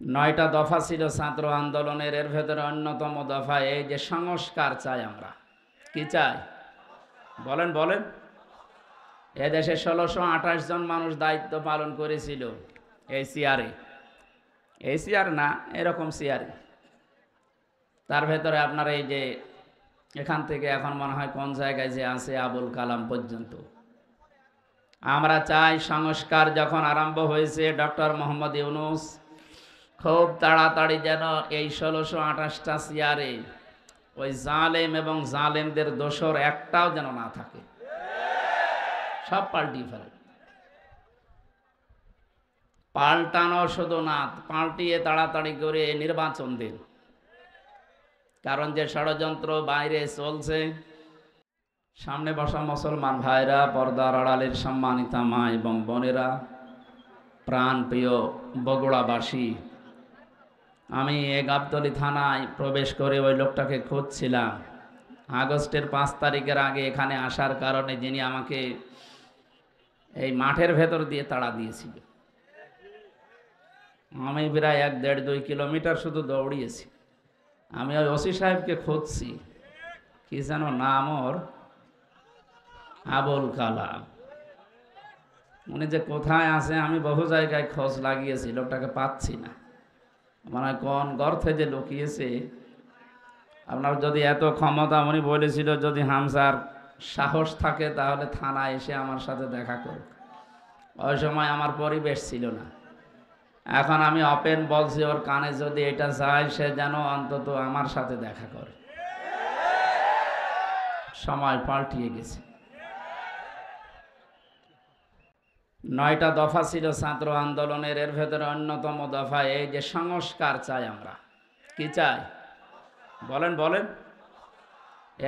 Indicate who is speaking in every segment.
Speaker 1: নয়টা দফা ছিল ছাত্র আন্দোলনের, এর ভেতরে অন্যতম দফা এই যে সংস্কার চাই আমরা। কি চাই বলেন বলেন। এদেশে ১৬২৮ জন মানুষ দায়িত্ব পালন করেছিল এই সিআরে, এই সিআর না এরকম সিআরে। তার ভেতরে আপনার এই যে এখান থেকে এখন মনে হয় কোন জায়গায় যে আছে আবুল কালাম পর্যন্ত। আমরা চাই সংস্কার যখন আরম্ভ হয়েছে ডক্টর মোহাম্মদ ইউনূস খুব তাড়াতাড়ি যেন এই ১৬২৮টা সিআরে ওই জালেম এবং জালেমদের দোসর একটাও যেন না থাকে, সব পাল্টিয়ে ফেলে। পাল্টানো শুধু না, পাল্টিয়ে তাড়াতাড়ি করে নির্বাচন দিন। কারণ যে ষড়যন্ত্র বাইরে চলছে, সামনে বসা মুসলমান ভাইরা, পর্দার আড়ালের সম্মানিতা মা এবং বোনেরা, প্রাণ প্রিয় বগুড়াবাসী, আমি গাবতলী থানায় প্রবেশ করে ওই লোকটাকে খুঁজছিলাম। আগস্টের ৫ তারিখের আগে এখানে আসার কারণে যিনি আমাকে এই মাঠের ভেতর দিয়ে তাড়া দিয়েছিল। আমি প্রায় ১-১.৫-২ কিলোমিটার শুধু দৌড়িয়েছি। আমি ওই ওসি সাহেবকে খুঁজছি, কি যেন নাম ওর, আবুল কালাম। উনি যে কোথায় আছে আমি বহু জায়গায় খোঁজ লাগিয়েছি, লোকটাকে পাচ্ছি না। মানে কোন গর্তে যে লুকিয়েছে। আপনার যদি এত ক্ষমতা, উনি বলেছিল যদি হামজার সাহস থাকে তাহলে থানায় এসে আমার সাথে দেখা করুক। ওই সময় আমার পরিবেশ ছিল না। এখন আমি ওপেন বলছি, ওর কানে যদি এটা যায় সে যেন অন্তত আমার সাথে দেখা করে। সময় পাল্টিয়ে গেছে। ৯টা দফা ছিল ছাত্র আন্দোলনের, এর ভেতরে অন্যতম দফা এই যে সংস্কার চাই আমরা। কি চাই বলেন বলেন।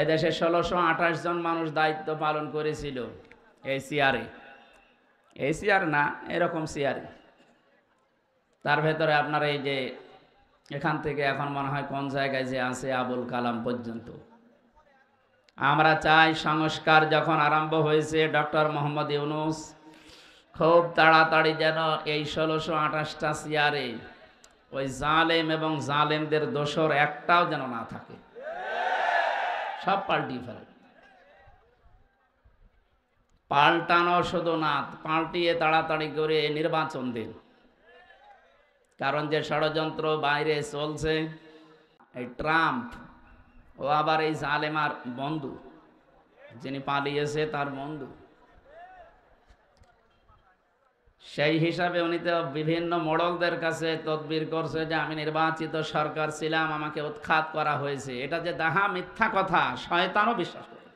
Speaker 1: এদেশে ১৬২৮ জন মানুষ দায়িত্ব পালন করেছিল এই সিআরে, এই সিআর না এরকম সিআরে। তার ভেতরে আপনার এই যে এখান থেকে এখন মনে হয় কোন জায়গায় যে আছে আবুল কালাম পর্যন্ত। আমরা চাই সংস্কার যখন আরম্ভ হয়েছে ডক্টর মোহাম্মদ ইউনূস খুব তাড়াতাড়ি যেন এই ১৬২৮টা সিআরে ওই জালেম এবং জালেমদের দোসর একটাও যেন না থাকে, সব পাল্টিয়ে ফেলে। পাল্টানো শুধু না, পাল্টিয়ে তাড়াতাড়ি করে নির্বাচন দিন। কারণ যে ষড়যন্ত্র বাইরে চলছে, এই ট্রাম্প ও আবার এই জালেমার বন্ধু, যিনি পালিয়েছে তার বন্ধু। সেই হিসাবে উনি তো বিভিন্ন মোড়লদের কাছে তদবির করছে যে আমি নির্বাচিত সরকার ছিলাম, আমাকে উৎখাত করা হয়েছে। এটা যে দাহা মিথ্যা কথা, শয়তানও বিশ্বাস করে।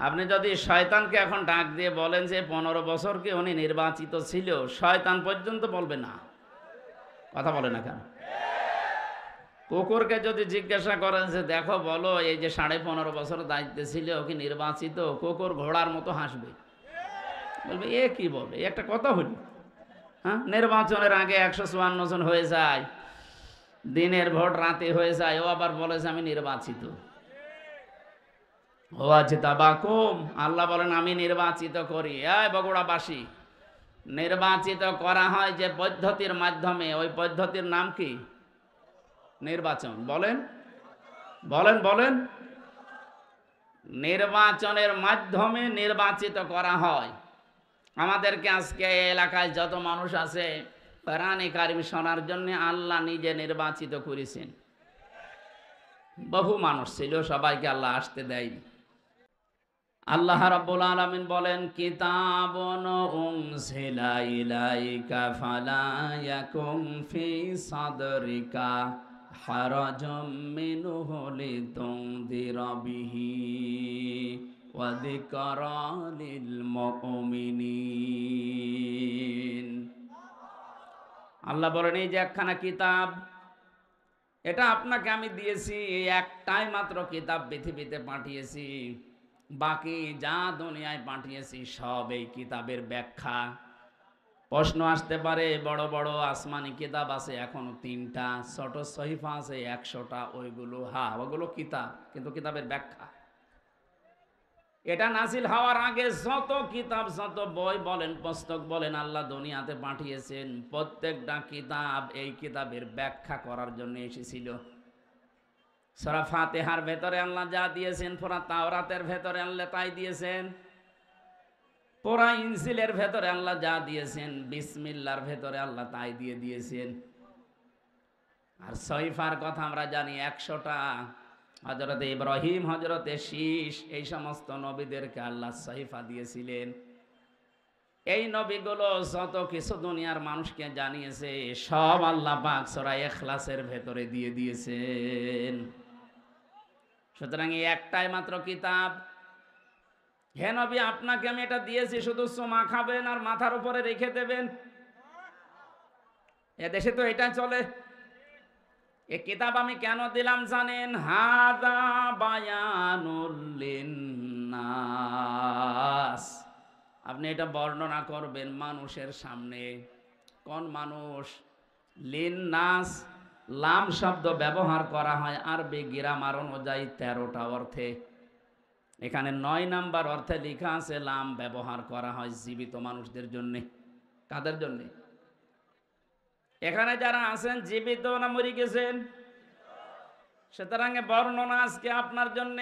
Speaker 1: আপনি যদি শয়তানকে এখন ডাক দিয়ে বলেন যে ১৫ বছর কি উনি নির্বাচিত ছিল, শয়তান পর্যন্ত বলবে না। কথা বলে না কেন? কুকুরকে যদি জিজ্ঞাসা করেন যে দেখো বলো এই যে ১৫.৫ বছর দায়িত্বে ছিল ও কি নির্বাচিত, কুকুর ঘোড়ার মতো হাসবে, বলবে এ কি বলে, একটা কথা হইল। হ্যাঁ, নির্বাচনের আগে ১৫৪ জন হয়ে যায়, দিনের ভোট রাতে হয়ে যায়, ও আবার বলে যে আমি নির্বাচিত। ও আছে তাবাকুম, আল্লাহ বলেন আমি নির্বাচিত করি। এই বগুড়াবাসী, নির্বাচিত করা হয় যে পদ্ধতির মাধ্যমে, ওই পদ্ধতির নাম কি? নির্বাচন। বলেন বলেন বলেন। নির্বাচনের মাধ্যমে নির্বাচিত করা হয়। আমাদেরকে আজকে এলাকায় যত মানুষ আছে কোরআনে কারিম শোনার জন্য আল্লাহ নিজে নির্বাচিত করেছেন। বহু মানুষ ছিল, সবাইকে আল্লাহ আসতে দেয়নি। আল্লাহ রাব্বুল আলামিন বলেন কিতাবুন উনজিলা ইলাইকা ফালা ইয়াকুম ফি সাদরিকা হারাজুম মিনহু লিতুনদিরা বিহি ওয়া যিকরা লিল মুমিনিন। আল্লাহ বলেন এই যে একখানা কিতাব, এটা আপনাকে আমি দিয়েছি, এই একটাই মাত্র কিতাব পৃথিবীতে পাঠিয়েছি, বাকি যা দুনিয়ায় পাঠিয়েছি সব এই কিতাবের ব্যাখ্যা। প্রশ্ন আসতে পারে, বড় বড় আসমানি কিতাব আছে এখনো 3টা, ছোট সহিফা আছে 100টা, ওইগুলো হ্যাঁ ওগুলো কিতাব, কিন্তু কিতাবের ব্যাখ্যা এটা নাজিল হওয়ার আগে যত কিতাব, যত বই বলেন, পুস্তক বলেন, আল্লাহ দুনিয়াতে পাঠিয়েছেন, প্রত্যেকটা কিতাব এই কিতাবের ব্যাখ্যা করার জন্য এসেছিল। সূরা ফাতিহার ভেতরে আল্লাহ যা দিয়েছেন, পুরা তাওরাতের ভেতরে আল্লাহ তাই দিয়েছেন, পুরা ইনজিলের ভেতরে আল্লাহ যা দিয়েছেন, বিসমিল্লাহর ভেতরে আল্লাহ তাই দিয়ে দিয়েছেন। আর সহিফার কথা আমরা জানি 100টা। হযরতে ইব্রাহিম, হযরতে শীস, এই সমস্ত নবীদেরকে আল্লাহ সহিফা দিয়েছিলেন। এই নবীগুলো যত কিছু দুনিয়ার মানুষকে জানিয়েছে সব আল্লাহ পাক সূরা ইখলাসের ভেতরে দিয়ে দিয়েছেন। সুতরাং এই একটাই মাত্র কিতাব। হে নবী, আপনাকে আমি এটা দিয়েছি, শুধু চুমা খাবেন আর মাথার উপরে রেখে দেবেন। এদেশে তো এটা চলে। এই কিতাব আমি কেন দিলাম জানেন? হাদা বায়ানুল লিন্নাস। আপনি এটা বর্ণনা করবেন মানুষের সামনে। কোন মানুষ? লিন্নাস। লাম শব্দ ব্যবহার করা হয় আরবি গ্রামার অনুযায়ী 13টা অর্থে। এখানে 9 নাম্বার অর্থে লেখা আছে লাম ব্যবহার করা হয় জীবিত মানুষদের জন্য। কাদের জন্য? এখানে যারা আছেন জীবিত না মরে গেছেন? সুতরাং বর্ণনা আজকে আপনার জন্য।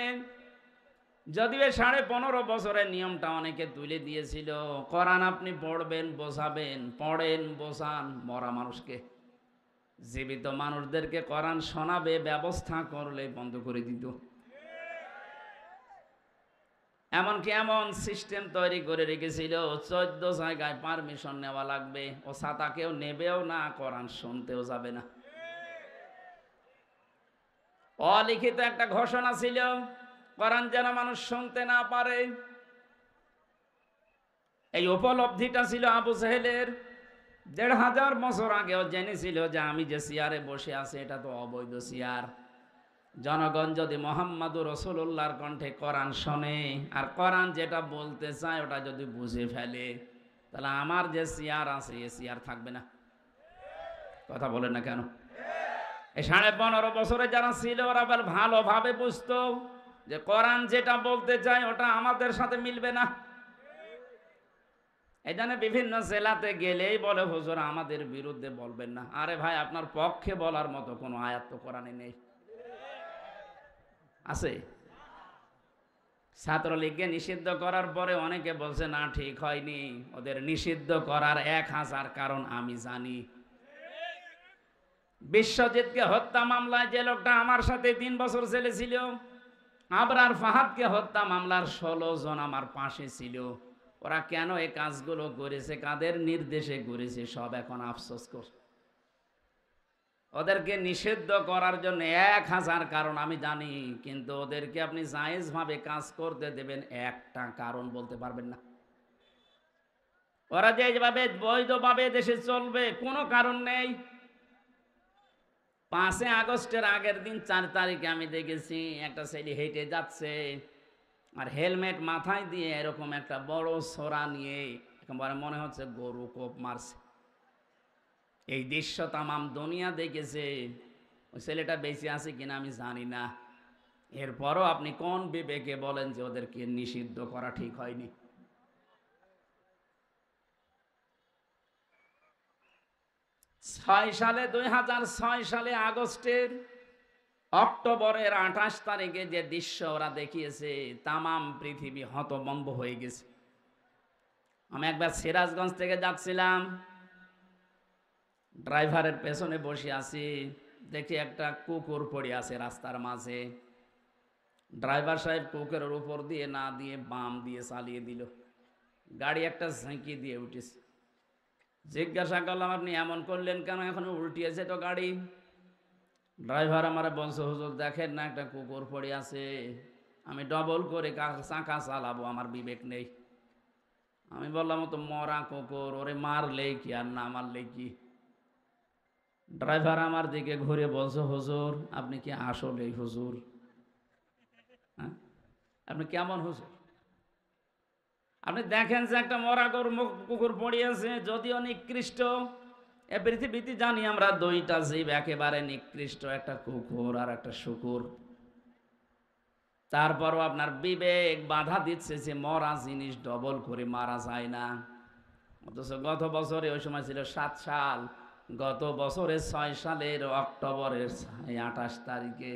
Speaker 1: যদিও 15.5 বছরের নিয়মটা অনেকে তুলে দিয়েছিল। কোরআন আপনি পড়বেন, বোঝাবেন, পড়েন, বোঝান মরা মানুষকে। জীবিত মানুষদেরকে কোরআন শোনাবে ব্যবস্থা করলে বন্ধ করে দিত। এমনকি এমন সিস্টেম তৈরি করে রেখেছিল 14 জায়গায় পারমিশন নেওয়া লাগবে। ও ছাতা কেউ নেবেও না, কোরআন শুনতেও যাবে না। অলিখিত একটা ঘোষণা ছিল, কোরআন যেন মানুষ শুনতে না পারে। এই উপলব্ধিটা ছিল আবু জেহেলের। 1500 বছর আগেও জেনেছিল যে আমি যে চেয়ারে বসে আছি এটা তো অবৈধ চেয়ার। জনগণ যদি মুহাম্মদুর রাসূলুল্লাহর কণ্ঠে কোরআন শোনে আর কোরআন যেটা বলতে চায় ওটা যদি বুঝে ফেলে, তাহলে আমার যে চেয়ার আছে এ চেয়ার থাকবে না। কথা বলেন না কেন? এই 15.5 বছরে যারা ছিল ওরা ভালোভাবে বুঝতো যে কোরআন যেটা বলতে চায় ওটা আমাদের সাথে মিলবে না। এই জন্য বিভিন্ন জেলাতে গেলেই বলে, হুজুর আমাদের বিরুদ্ধে বলবেন না। আরে ভাই, আপনার পক্ষে বলার মতো কোনো আয়াত তো কোরআনে নেই। আছে? ছাত্রলীগকে নিষিদ্ধ করার পরে অনেকে বলছে না ঠিক হয়নি। ওদের নিষিদ্ধ করার 1000 কারণ আমি জানি। বিশ্বজিৎকে হত্যা মামলায় যে লোকটা আমার সাথে 3 বছর জেলে ছিল, আবরার ফাহাদকে হত্যা মামলার 16 জন আমার পাশে ছিল। ওরা কেন এই কাজগুলো করেছে, কাদের নির্দেশে করেছে, সব এখন আফসোস করছে। ওদেরকে নিষিদ্ধ করার জন্য 1000 কারণ আমি জানি, কিন্তু ওদেরকে আপনি জায়েজ ভাবে কাজ করতে দেবেন একটা কারণ বলতে পারবেন না। ওরা যেভাবে বৈধভাবে দেশে চলবে কোনো কারণ নেই। 5 আগস্টের আগের দিন 4 তারিখে আমি দেখেছি একটা ছেলে হেঁটে যাচ্ছে আর হেলমেট মাথায় দিয়ে এরকম একটা বড় ছোরা নিয়ে, একেবারে মনে হচ্ছে গরু কোপ মারছে। এই দৃশ্য তামাম দুনিয়া দেখেছে। ওই ছেলেটা বেঁচে আছে কিনা আমি জানি না। এরপরও আপনি কোন বিবেকে বলেন যে ওদেরকে নিষিদ্ধ করা ঠিক হয়নি? সালে 2006 সালে আগস্টের অক্টোবরের 28 তারিখে যে দৃশ্য ওরা দেখিয়েছে, তামাম পৃথিবী হতভম্ব হয়ে গেছে। আমি একবার সিরাজগঞ্জ থেকে যাচ্ছিলাম, ড্রাইভারের পেছনে বসে আছি, দেখি একটা কুকুর পড়ে আছে রাস্তার মাঝে। ড্রাইভার সাহেব কুকুরের উপর দিয়ে না দিয়ে বাম দিয়ে চালিয়ে দিল। গাড়ি একটা ঝাঁকি দিয়ে উঠেছে। জিজ্ঞাসা করলাম, আপনি এমন করলেন কেন? এখন উল্টিয়েছে তো গাড়ি। ড্রাইভার আমার বলছে, হুজুর দেখেন না একটা কুকুর পড়ে আছে, আমি ডবল করে চাকা চালাবো, আমার বিবেক নেই। আমি বললাম, তো মরা কুকুর, ওরে মারলেই কি আর না মারলেই কি? ড্রাইভার আমার দিকে ঘুরে বলছে, হুজুর আপনি কি আসলেই হুজুর? হ্যাঁ, আপনি কেমন হুজুর? আপনি দেখেন যে একটা মরা কুকুর পড়ে আছে, যদিও নিকৃষ্ট। এ পৃথিবীতে জানি আমরা 2টা জীব একেবারে নিকৃষ্ট, একটা কুকুর আর একটা শুকুর। তারপরও আপনার বিবেক বাধা দিচ্ছে যে মরা জিনিস ডবল করে মারা যায় না। অথচ গত বছরে ওই সময় ছিল 7 সাল, গত বছরের 6 সালের অক্টোবরের 28 তারিখে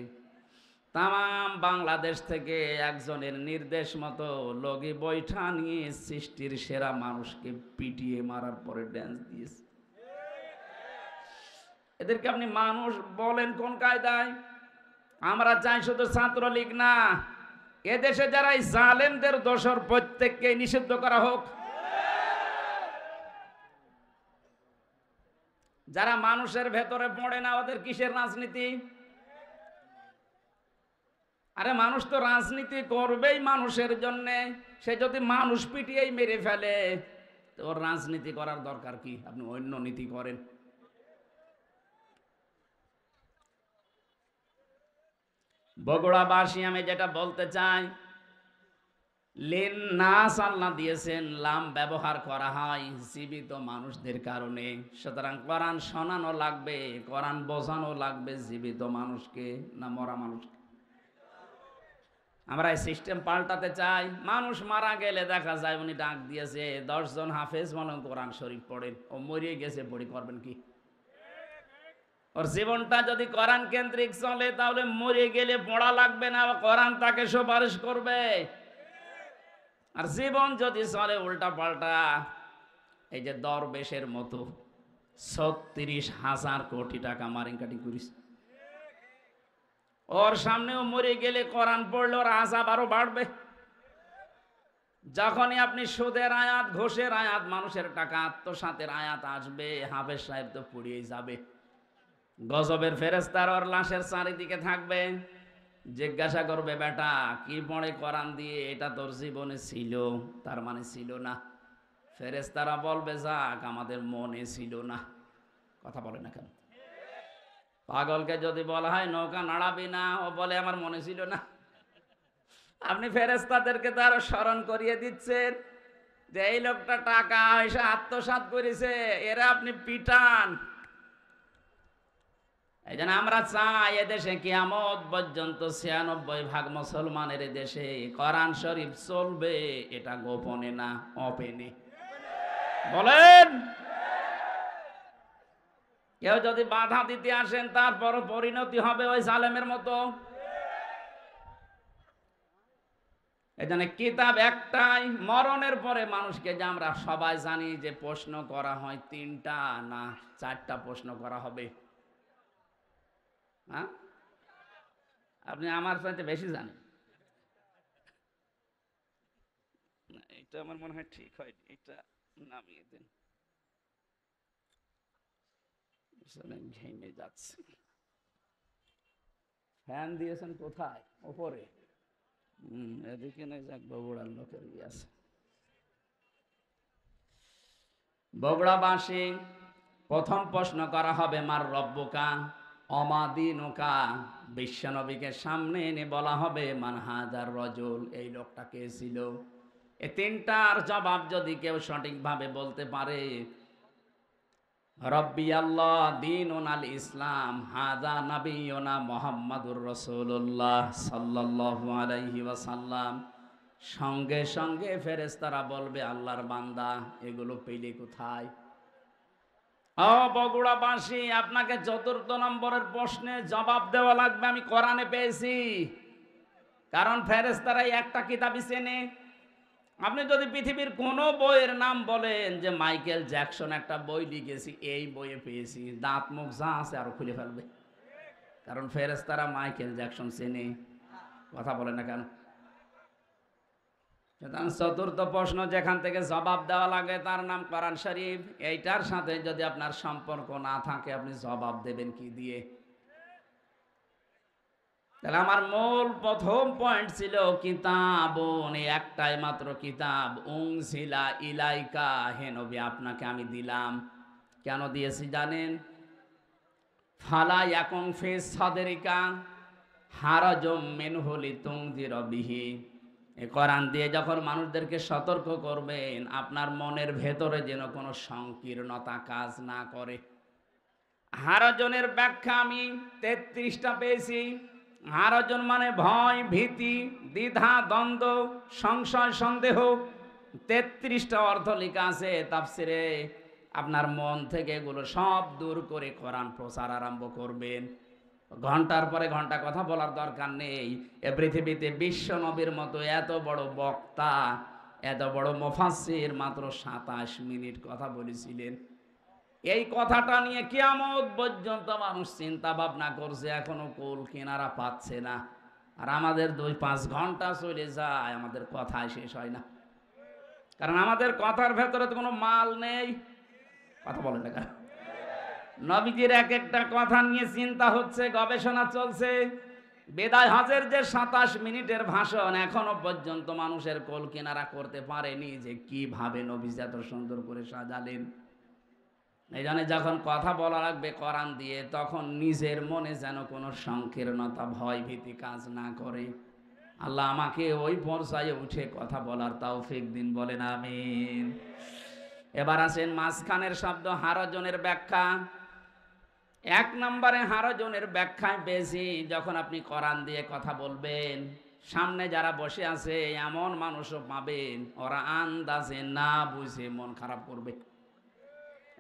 Speaker 1: তাম বাংলাদেশ থেকে একজনের নির্দেশ মতো লগি বৈঠা নিয়ে সৃষ্টির সেরা মানুষকে পিটিয়ে মারার পরে ড্যান্স দিয়েছে। এদেরকে আপনি মানুষ বলেন কোন কায়দায়? আমরা চাই শুধু ছাত্রলীগ না, এদেশে যারা এই জালেমদের দোসর প্রত্যেককে নিষিদ্ধ করা হোক। যারা মানুষের ভেতরে পড়ে না ওদের কিসের রাজনীতি? আরে মানুষ তো রাজনীতি করবেই মানুষের জন্যে। সে যদি মানুষ পিটিয়েই মেরে ফেলে তো ওর রাজনীতি করার দরকার কি? আপনি অন্য নীতি করেন। বগুড়াবাসী আমি যেটা বলতে চাই, লিন নাস আল্লাহ দিয়েছেন, লাম ব্যবহার করা হয় জীবিত মানুষদের কারণে। সুতরাং কোরআন শোনানো লাগবে, কোরআন বোঝানো লাগবে জীবিত মানুষকে না মরা মানুষকে? আমরা এই সিস্টেম পাল্টাতে চাই। মানুষ মারা গেলে দেখা যায় উনি ডাক দিয়েছে 10 জন হাফেজ মনে কোরআন শরীফ পড়েন, ও মরিয়ে গেছে, পড়ি করবেন কি? ওর জীবনটা যদি কোরআন কেন্দ্রিক চলে তাহলে মরে গেলে পড়া লাগবে না, কোরআন তাকে সুপারিশ করবে। আর জীবন যদি চলে উল্টা পাল্টা, এই যে দরবেশের মতো 36,000 কোটি টাকা মারিং কাটিং করিস, ওর সামনেও মরে গেলে কোরআন পড়লে ওর আযাব আরো বাড়বে। যখনই আপনি সুদের আয়াত, ঘোষের আয়াত, মানুষের টাকা আত্মসাতের আয়াত আসবে, হাফেজ সাহেব তো পুড়িয়ে যাবে। গজবের ফেরেশতারা ওর লাশের চারিদিকে থাকবে, জিজ্ঞাসা করবে বেটা কি পড়ে কোরআন দিয়ে? এটা তোর জীবনে ছিল, তার মানে ছিল না। ফেরেশতারা বলবে যাক আমাদের মনে ছিল না। কথা বলে না কেন? পাগলকে যদি বলা হয় নৌকা নাড়াবি না, ও বলে আমার মনে ছিল না। আপনি ফেরেশতাদেরকে তো আরো স্মরণ করিয়ে দিচ্ছেন যে এই লোকটা টাকা পয়সা আত্মসাৎ করেছে, এরা আপনি পিটান। এই জন্য আমরা চাই এদেশে কিয়ামত পর্যন্ত 96% মুসলমানের দেশে কোরআন শরীফ চলবে, এটা গোপনে না, ওপেনে। বলেন, কেউ যদি বাধা দিতে আসেন তারপরও পরিণতি হবে ওই জালেমের মতো। এই জন্য কিতাব একটাই, মরণের পরে মানুষকে, যে আমরা সবাই জানি যে প্রশ্ন করা হয় 3টা না 4টা প্রশ্ন করা হবে। হ্যাঁ, আপনি আমার চাইতে বেশি জানেন। এটা আমার মনে হয় ঠিক হয়, এটা নামিয়ে দেন, ঘেমে যাচ্ছে। ফ্যান দিয়েছেন কোথায়? ওপরে। এদিকে নেই, যাক বগুড়ার লোকের আছে। বগুড়াবাসী, প্রথম প্রশ্ন করা হবে মার রব্বুকা অমাদিনুকা। বিশ্বনবীকে সামনে এনে বলা হবে মান হাজার রজুল, এই লোকটা কে ছিল? এই 3টার জবাব যদি কেউ সঠিকভাবে বলতে পারে, রব্বি আল্লাহ দীনুন আল ইসলাম হাযা নাবিয়ুনা মুহাম্মাদুর রাসূলুল্লাহ সাল্লাল্লাহু আলাইহি ওয়াসাল্লাম, সঙ্গে সঙ্গে ফেরেশতারা বলবে আল্লাহর বান্দা এগুলো পেলে কোথায়? ও বগুড়াবাসী, আপনাকে 4th নম্বরের প্রশ্নে জবাব দেওয়া লাগবে আমি কোরআনে পেয়েছি। কারণ ফেরেশতারা একটা কিতাবই চেনে। আপনি যদি পৃথিবীর কোনো বইয়ের নাম বলেন যে মাইকেল জ্যাকসন একটা বই লিখেছি, এই বইয়ে পেয়েছি, দাঁত মুখ যা আছে আরো খুলে ফেলবে। কারণ ফেরেশতারা মাইকেল জ্যাকসন চেনে। কথা বলে না কেন? 4th প্রশ্ন যেখান থেকে জবাব দেওয়া লাগে তার নাম কোরআন শরীফ। এইটার সাথে যদি আপনার সম্পর্ক না থাকে আপনি জবাব দেবেন কি দিয়ে? তাহলে আমার মূল প্রথম পয়েন্ট ছিল কিতাবুন, একটাই মাত্র কিতাব, উনজিলা ইলাইকা, হে নবী আপনাকে আমি দিলাম। কেন দিয়েছি জানেন? ফালা ইয়াকুন ফি সাদরিকা হারাজুম মিনহু লিতুনযিরা বিহি। এই কোরআন দিয়ে যখন মানুষদেরকে সতর্ক করবেন, আপনার মনের ভেতরে যেন কোনো সংকীর্ণতা কাজ না করে। হারাজনের ব্যাখ্যা আমি 33টা পেয়েছি। হারজন মানে ভয়, ভীতি, দ্বিধা, দ্বন্দ্ব, সংশয়, সন্দেহ। 33টা অর্থ লেখা আছে তাফসিরে। আপনার মন থেকে এগুলো সব দূর করে কোরআন প্রচার আরম্ভ করবেন। ঘন্টার পরে ঘন্টা কথা বলার দরকার নেই। এ পৃথিবীতে বিশ্ব নবীর মতো এত বড় বক্তা, এত বড় মুফাসসির মাত্র 27 মিনিট কথা বলেছিলেন। এই কথাটা নিয়ে কিয়ামত পর্যন্ত মানুষ চিন্তা ভাবনা করছে, এখনো কুল কিনারা পাচ্ছে না। আর আমাদের 2-5 ঘন্টা চলে যায়, আমাদের কথাই শেষ হয় না। কারণ আমাদের কথার ভেতরে তো কোনো মাল নেই। কথা বলেন না কেন? নবীজির এক একটা কথা নিয়ে চিন্তা হচ্ছে, গবেষণা চলছে। বিদায় হজের যে 27 মিনিটের ভাষণ, এখনো পর্যন্ত মানুষের কোল কিনারা করতে পারেনি যে কিভাবে নবীজি এত সুন্দর করে সাজালেন। এই জন্য যখন কথা বলা লাগবে কোরআন দিয়ে, তখন নিজের মনে যেন কোনো সংকীর্ণতা, ভয়, ভীতি কাজ না করে। আল্লাহ আমাকে ওই পর্যায়ে উঠে কথা বলার তৌফিক দিন, বলেন আমিন। এবার আসেন মাঝখানের শব্দ হারজনের ব্যাখ্যা। 1 নম্বরে হারজনের ব্যাখ্যায় বেশি। যখন আপনি কোরআন দিয়ে কথা বলবেন, সামনে যারা বসে আছে এমন মানুষও পাবেন, ওরা আন্দাজে না বুঝে মন খারাপ করবে।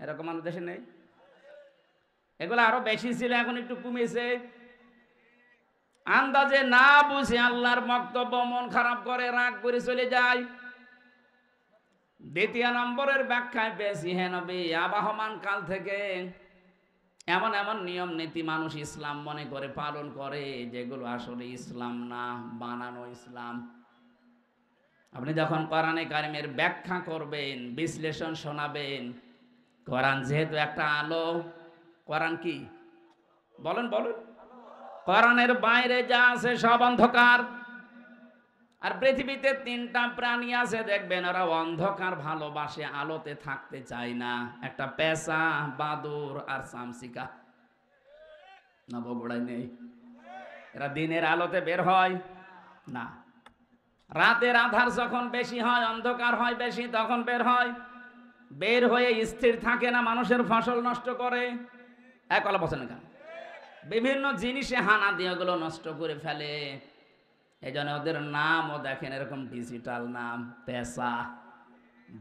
Speaker 1: এরকম মানুষ দেশে নেই? এগুলো আরো বেশি ছিল, এখন একটু কমেছে। আন্দাজে না বুঝে আল্লাহর বক্তব্য মন খারাপ করে, রাগ করে চলে যায়। 2 নম্বরের ব্যাখ্যায় বেশি, হে নবী, আবাহমান কাল থেকে এমন এমন নিয়ম নীতি মানুষ ইসলাম মনে করে পালন করে, যেগুলো আসলে ইসলাম না, বানানো ইসলাম। আপনি যখন কোরআনে কারিমের ব্যাখ্যা করবেন, বিশ্লেষণ শোনাবেন, কোরআন যেহেতু একটা আলো, কোরআন কি বলেন বলেন? কোরআনের বাইরে যা আছে সব অন্ধকার। আর পৃথিবীতে 3টা প্রাণী আছে, দেখবেন ওরা অন্ধকার ভালোবাসে, আলোতে থাকতে চায় না। একটা পেঁচা, বাদুর আর চামচিকা। না বগুড়ায় নেই? এরা দিনের আলোতে বের হয় না। রাতের আধার যখন বেশি হয়, অন্ধকার হয় বেশি, তখন বের হয়। বের হয়ে স্থির থাকে না, মানুষের ফসল নষ্ট করে। এক কথা বলছেন কেন? বিভিন্ন জিনিসে হানা দিয়ে ওগুলো নষ্ট করে ফেলে। এই জন্য ওদের নামও দেখেন এরকম ডিজিটাল নাম, পেঁচা,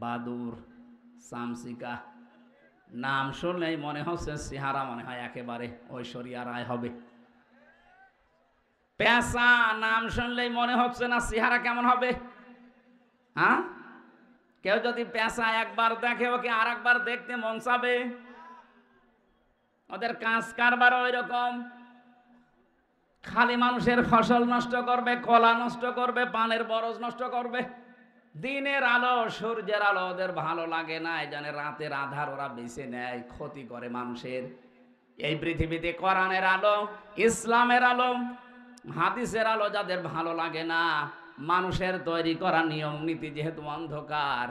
Speaker 1: বাদুর, চামচিকা। নাম শুনলেই মনে হচ্ছে, চেহারা মনে হয় একেবারে ঐশ্বরিয়া রায় হবে। পেঁচা নাম শুনলেই মনে হচ্ছে না চেহারা কেমন হবে? হ্যাঁ, কেউ যদি পেঁচা একবার দেখে, ওকে আর একবার দেখতে মন চাবে। ওদের কাজ কারবার ওই রকম। খালি মানুষের ফসল নষ্ট করবে, কলা নষ্ট করবে, পানের বরজ নষ্ট করবে। দিনের আলো, সূর্যের আলো ওদের ভালো লাগে না, এই জন্য রাতের আধার ওরা বেছে নেয়, ক্ষতি করে মানুষের। এই পৃথিবীতে কোরআনের আলো, ইসলামের আলো, হাদিসের আলো যাদের ভালো লাগে না, মানুষের তৈরি করা নিয়ম নীতি যেহেতু অন্ধকার,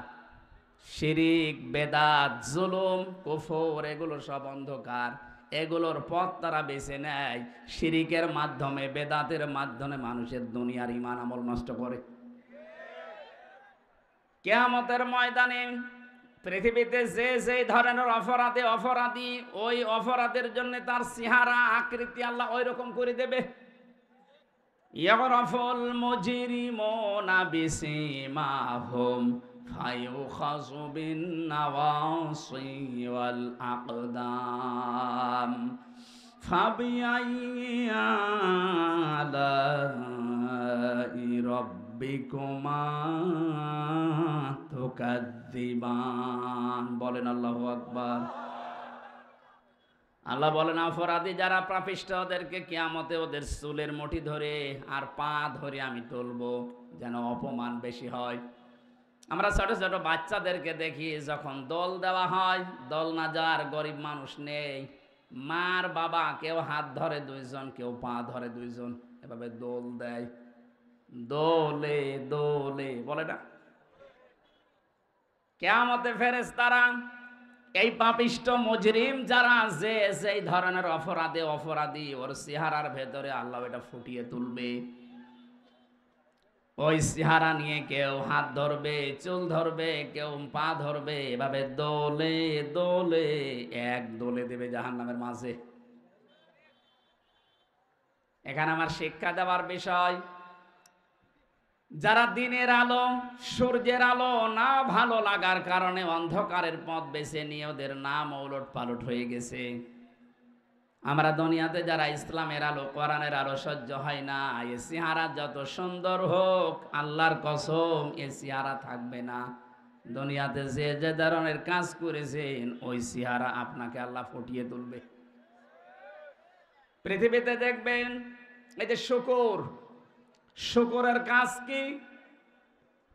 Speaker 1: শিরিক, বেদাত, জুলুম, কুফর, এগুলো সব অন্ধকার। এগুলোর পথ তারা বেছে নেয়। শিরিকের মাধ্যমে, বেদাতের মাধ্যমে মানুষের দুনিয়ার ঈমান আমল নষ্ট করে। কিয়ামতের ময়দানে পৃথিবীতে যে যে ধরনের অপরাধী, ওই অপরাধের জন্য তার চেহারা, আকৃতি আল্লাহ ওই রকম করে দেবে। ইয়াগরাফুল মুজরিমুনা বিসিমাহুম ফায়ুখাযু বিন নাওয়াসি ওয়াল আকদাম ফাবিআইয়ি আলাই রাব্বিকুমা তুকাযযিবান। বলেন আল্লাহু আকবার। আল্লাহ বলেন, অপরাধী যারা পাপিষ্ঠ, ওদেরকে কিয়ামতে ওদের চুলের মুঠি ধরে আর পা ধরে আমি তুলবো, যেন অপমান বেশি হয়। আমরা ছোট ছোট বাচ্চাদেরকে দেখি, যখন দোল দেওয়া হয়, দোল না যার গরিব মানুষ নেই, মার বাবা কেউ হাত ধরে 2 জন, কেউ পা ধরে 2 জন, এভাবে দোল দেয়। দোলে দোলে বলে না? কিয়ামতে ফেরেশতারা এই পাপিষ্ঠ মুজরিম যারা, যে সেই ধরনের অপরাধী, ওর চেহারার ভেতরে আল্লাহ এটা ফুটিয়ে তুলবে। ওই চেহারা নিয়ে কেউ হাত ধরবে, চুল ধরবে, কেউ পা ধরবে, এভাবে দোলে দোলে এক দোলে দেবে জাহান্নামের মাঝে। এখানে আমার শিক্ষা দেওয়ার বিষয়, যারা দিনের আলো সূর্যের আলো না ভালো লাগার কারণে অন্ধকারের পথ বেছে নিয়ে ওদের নাম ওলট পালট হয়ে গেছে। আমরা দুনিয়াতে যারা ইসলামের আলো কোরআনের আলো সহ্য হয় না, এ চেহারা যত সুন্দর হোক আল্লাহর কসম এ চেহারা থাকবে না। দুনিয়াতে যে যে ধরনের কাজ করেছেন ওই চেহারা আপনাকে আল্লাহ ফুটিয়ে তুলবে। পৃথিবীতে দেখবেন এই যে শুকরের কাজ কি,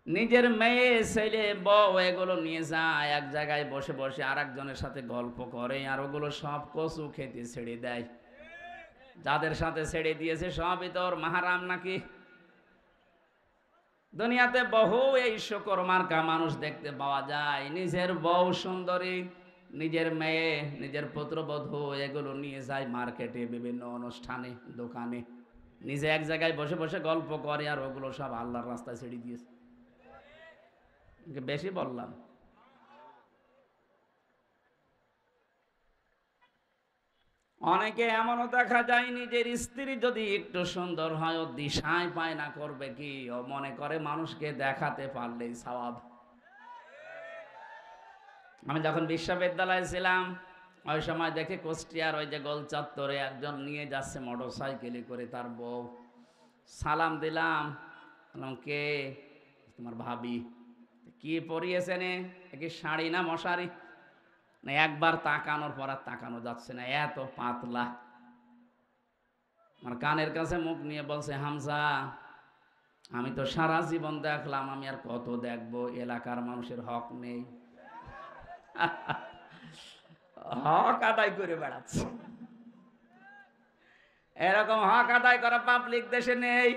Speaker 1: নিজের মেয়ে ছেলে বউ এগুলো নিয়ে যায় এক জায়গায় বসে বসে আর একজনের সাথে গল্প করে, আর ওগুলো সব কচু খেতে ছেড়ে দেয়। যাদের সাথে ছেড়ে দিয়েছে সবই তোর মাহারাম নাকি? দুনিয়াতে বহু এই শুকর মার্কা মানুষ দেখতে পাওয়া যায়। নিজের বউ সুন্দরী, নিজের মেয়ে, নিজের পুত্রবধূ এগুলো নিয়ে যায় মার্কেটে, বিভিন্ন অনুষ্ঠানে, দোকানে, নিজে এক জায়গায় বসে বসে গল্প করে, আর ওগুলো সব আল্লাহর রাস্তায় ছেড়ে দিয়েছে। বেশি বললাম? অনেকে এমনও দেখা যায় নিজের স্ত্রী যদি একটু সুন্দর হয় ও দিশায় পায় না, করবে কি, ও মনে করে মানুষকে দেখাতে পারলেই সওয়াব। আমি যখন বিশ্ববিদ্যালয়ে ছিলাম ওই সময় দেখে কুষ্টিয়ার ওই যে গোল চত্বরে একজন নিয়ে যাচ্ছে মোটরসাইকেলে করে তার বউ। সালাম দিলাম, বললাম কে? তোমার ভাবি। কি পরিয়েছে নে? কি শাড়ি না মশারি? না একবার তাকানোর পর আর তাকানো যাচ্ছে না, এত পাতলা। আমার কানের কাছে মুখ নিয়ে বলছে, হামজা আমি তো সারা জীবন দেখলাম, আমি আর কত দেখবো, এলাকার মানুষের হক নেই। হক আদায় করে বেড়াচ্ছে। এরকম হক আদায় করা পাবলিক দেশে নেই।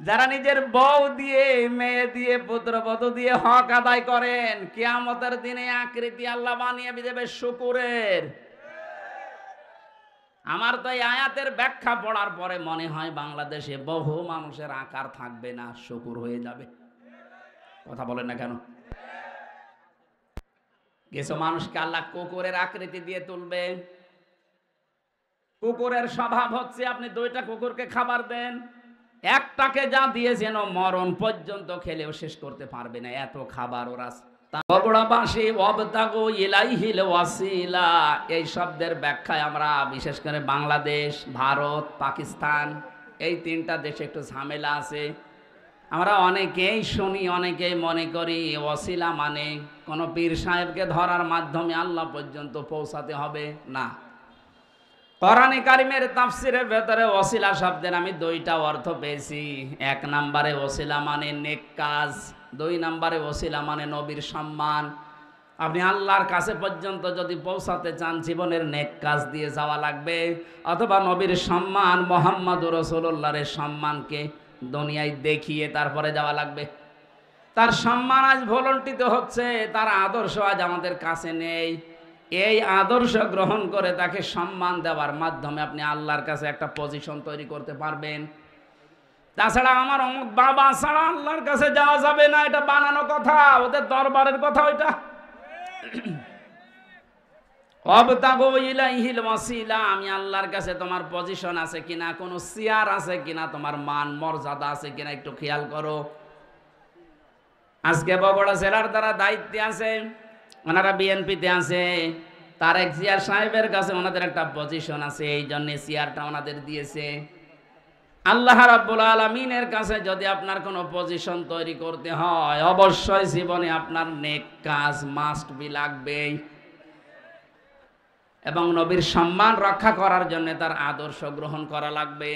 Speaker 1: যারা নিজের বউ দিয়ে, মেয়ে দিয়ে, পুত্রবধূ দিয়ে হক আদায় করেন, কিয়ামতের দিনে আকৃতি আল্লাহ বানিয়ে দেবে শুকুরের। আমার তো এই আয়াতের ব্যাখ্যা পড়ার পরে মনে হয় বাংলাদেশে বহু মানুষের আকার থাকবে না, শুকুর হয়ে যাবে। কথা বলেন না কেন? কিছু মানুষকে আল্লাহ কুকুরের আকৃতি দিয়ে তুলবে। কুকুরের স্বভাব হচ্ছে আপনি দুইটা কুকুরকে খাবার দেন, একটাকে যা দিয়েছেন ও মরণ পর্যন্ত খেলেও শেষ করতে পারবে না, এত খাবার ওরা। এই শব্দের ব্যাখ্যায় আমরা বিশেষ করে বাংলাদেশ, ভারত, পাকিস্তান এই তিনটা দেশে একটু ঝামেলা আছে। আমরা অনেকেই শুনি, অনেকেই মনে করি ওসিলা মানে কোনো পীর সাহেবকে ধরার মাধ্যমে আল্লাহ পর্যন্ত পৌঁছাতে হবে। না, কোরআনে কারিমের তাফসিরের ভেতরে ওসিলা শব্দের আমি দুইটা অর্থ পেয়েছি। এক নম্বরে ওসিলা মানে নেক কাজ, দুই নম্বরে ওসিলা মানে নবীর সম্মান। আপনি আল্লাহর কাছে পর্যন্ত যদি পৌঁছাতে চান জীবনের নেক কাজ দিয়ে যাওয়া লাগবে, অথবা নবীর সম্মান, মুহাম্মদুর রাসূলুল্লাহর সম্মানকে দুনিয়ায় দেখিয়ে তারপরে যাওয়া লাগবে। তার সম্মান আজ ভুলণ্ঠিত হচ্ছে, তার আদর্শ আজ আমাদের কাছে নেই। এই আদর্শ গ্রহণ করে তাকে সম্মান দেওয়ার মাধ্যমে আপনি আল্লাহর কাছে একটা পজিশন তৈরি করতে পারবেন। তাছাড়া আমার অমুক বাবা ছাড়া আল্লাহর কাছে যাওয়া যাবে না, এটা বানানো কথা, ওদের দরবারের কথা ওইটা। অবতাগু ইলাইহিল ওয়াসিলা, আমি আল্লাহর কাছে তোমার পজিশন আছে কিনা, কোনো চেয়ার আছে কিনা, তোমার মান মর্যাদা আছে কিনা একটু খেয়াল করো। আজকে বগুড়া জেলার দ্বারা দায়িত্বে আছে, ওনারা বিএনপিতে আছে, তারেক জিয়া সাহেবের কাছে ওনাদের একটা পজিশন আছে, এই জন্য চেয়ারটা ওনাদের দিয়েছে। আল্লাহ রাব্বুল আলামিনের কাছে যদি আপনার কোনো পজিশন তৈরি করতে হয়, অবশ্যই জীবনে আপনার নেক কাজ মাস্ট বি লাগবেই, এবং নবীর সম্মান রক্ষা করার জন্য তার আদর্শ গ্রহণ করা লাগবে।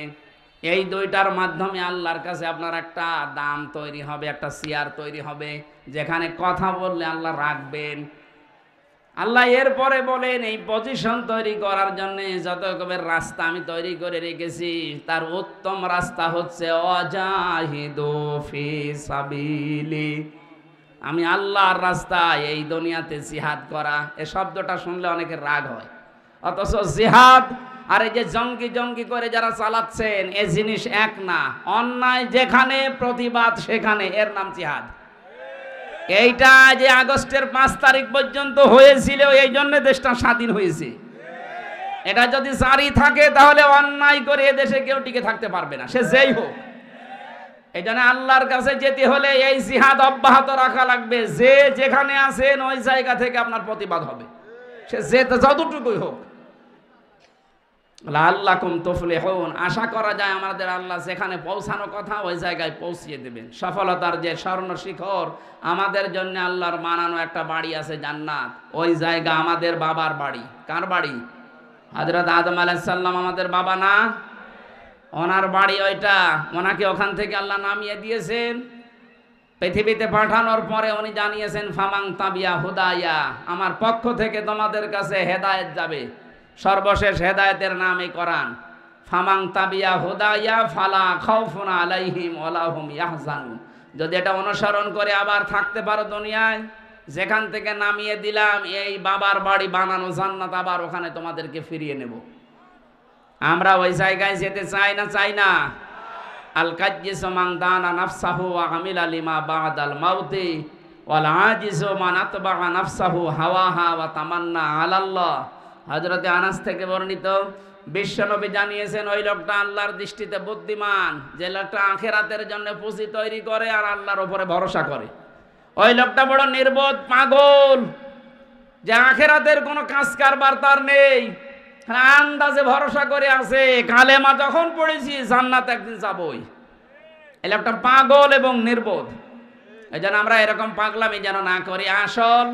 Speaker 1: এই দুইটার মাধ্যমে আল্লাহর কাছে আপনার একটা দাম তৈরি হবে, একটা চেয়ার তৈরি হবে, যেখানে কথা বললে আল্লাহ রাখবেন। আল্লাহ এরপরে বলেন এই পজিশন তৈরি করার জন্য যত রকমের রাস্তা আমি তৈরি করে রেখেছি, তার উত্তম রাস্তা হচ্ছে ওয়াজাহিদু ফি সাবিলি, আমি আল্লাহর রাস্তায় এই দুনিয়াতে জিহাদ করা। এই শব্দটা শুনলে অনেকের রাগ হয়, অথচ জিহাদ আর এই যে জঙ্গি জঙ্গি করে যারা চালাচ্ছেন এ জিনিস এক না। অন্যায় যেখানে, প্রতিবাদ সেখানে, এর নাম জিহাদ। এইটা যে আগস্টের 5 তারিখ পর্যন্ত হয়েছিল, এই জন্য দেশটা স্বাধীন হয়েছে। এটা যদি জারি থাকে তাহলে অন্যায় করে এদেশে কেউ টিকে থাকতে পারবে না, সে যেই হোক। এই জন্য আল্লাহর কাছে যেতে হলে এই জিহাদ অব্যাহত রাখা লাগবে। যে যেখানে আছেন ওই জায়গা থেকে আপনার প্রতিবাদ হবে, সে যে যতটুকুই হোক। লাআল্লাকুম তুফলিহুন, আশা করা যায় আমাদের আল্লাহ যেখানে পৌঁছানোর কথা ওই জায়গায় পৌঁছিয়ে দেবেন। সফলতার যে স্বর্ণ শিখর, আমাদের জন্য আল্লাহর বানানো একটা বাড়ি আছে জান্নাত, ওই জায়গা আমাদের বাবার বাড়ি। কার বাড়ি? হযরত আদম আলাইহিস সালাম আমাদের বাবা না? ওনার বাড়ি ওইটা। ওনাকে ওখান থেকে আল্লাহ নামিয়ে দিয়েছেন। পৃথিবীতে পাঠানোর পরে উনি জানিয়েছেন ফামাং তাবিয়া হুদায়া, আমার পক্ষ থেকে তোমাদের কাছে হেদায়েত যাবে। সর্বশেষ হেদায়েতের নাম এই কোরআন। ফামাং তাবিয়া হুদায়া ফালা খাউফুন আলাইহিম ওয়ালা হুম ইয়াহজানুন। যদি এটা অনুসরণ করে আবার থাকতে পারো দুনিয়ায়, যেখান থেকে নামিয়ে দিলাম এই বাবার বাড়ি বানানো জান্নাত, আবার ওখানে তোমাদেরকে ফিরিয়ে নেব। আমরা ওই জায়গায় যেতে চাই না? চাই না? আল কাজ্জিসু মান দানা নাফসাহু ওয়া আমিলা লিমা বাদাল মাউতি ওয়াল আজিজু মান আতবা'a নাফসাহু হাওয়াহা ওয়া তামান্না আলাল্লাহ। হযরতে আনাস থেকে বর্ণিত, বিশ্বনবী জানিয়েছেন ওই লোকটা আল্লাহর দৃষ্টিতে বুদ্ধিমান, যে লোকটা আখিরাতের জন্য পুঁজি তৈরি করে আর আল্লাহর উপরে ভরসা করে। ওই লোকটা বড় নির্বোধ, পাগল, যে আখিরাতের কোনো কাজ কারবার তার নেই, আন্দাজে ভরসা করে আছে কালেমা যখন পড়েছি জান্নাত একদিন যাবই। এই লোকটা পাগল এবং নির্বোধ। এই জন্য আমরা এরকম পাগলামি যেন না করি। আসল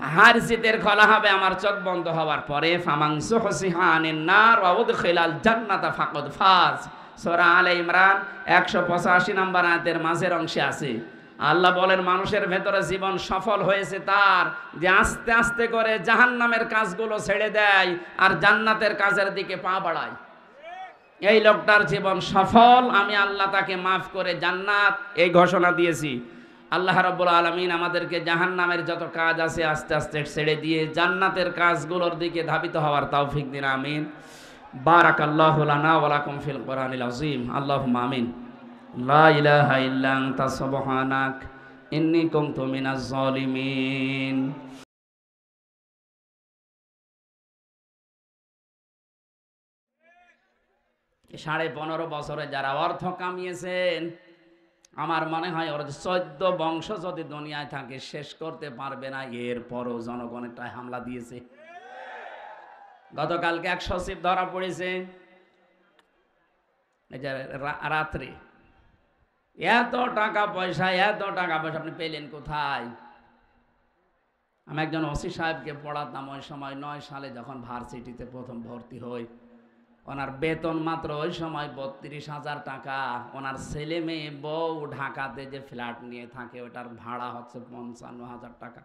Speaker 1: হার জিতের খোলা হবে আমার চোখ বন্ধ হওয়ার পরে। ফামান যুহজিহা আনিন নার ওয়া উদখিলাল জান্নাতা ফাকাদ ফাজ। সূরা আলে ইমরান 185 নম্বর আয়াতের মাঝের অংশে আছে। আল্লাহ বলেন মানুষের ভেতরে জীবন সফল হয়েছে তার, যে আস্তে আস্তে করে জাহান্নামের কাজগুলো ছেড়ে দেয় আর জান্নাতের কাজের দিকে পা বাড়ায়। এই লোকটার জীবন সফল, আমি আল্লাহ তাকে মাফ করে জান্নাত এই ঘোষণা দিয়েছি। আল্লাহ রাব্বুল আলামিন আমাদেরকে জাহান্নামের যত কাজ আছে আস্তে আস্তে ছেড়ে দিয়ে জান্নাতের কাজগুলোর দিকে ধাবিত হওয়ার তৌফিক দিন, আমিন। বারাকাল্লাহু লানা ওয়া লাকুম ফিল কোরআনিল আযীম। আল্লাহুম্মা আমিন। লা ইলাহা ইল্লা আনতা সুবহানাক ইন্নী কুনতু মিনাজ জালিমিন। 15.5 বছরে যারা অর্থ কামিয়েছেন, আমার মনে হয় ওর 14 বংশ যদি দুনিয়ায় থাকে শেষ করতে পারবে না। এরপরও জনগণের হামলা দিয়েছে। গতকালকে এক সচিব ধরা পড়েছে, এই যে রাত্রে এত টাকা পয়সা আপনি পেলেন কোথায়? আমি একজন ওসি সাহেবকে পড়াতাম ওই সময় 9 সালে যখন ভার্সিটিতে প্রথম ভর্তি হই। ওনার বেতন মাত্র ওই সময় 32,000 টাকা। ওনার ছেলে মেয়ে বউ ঢাকাতে যে ফ্ল্যাট নিয়ে থাকে ওটার ভাড়া হচ্ছে 55,000 টাকা।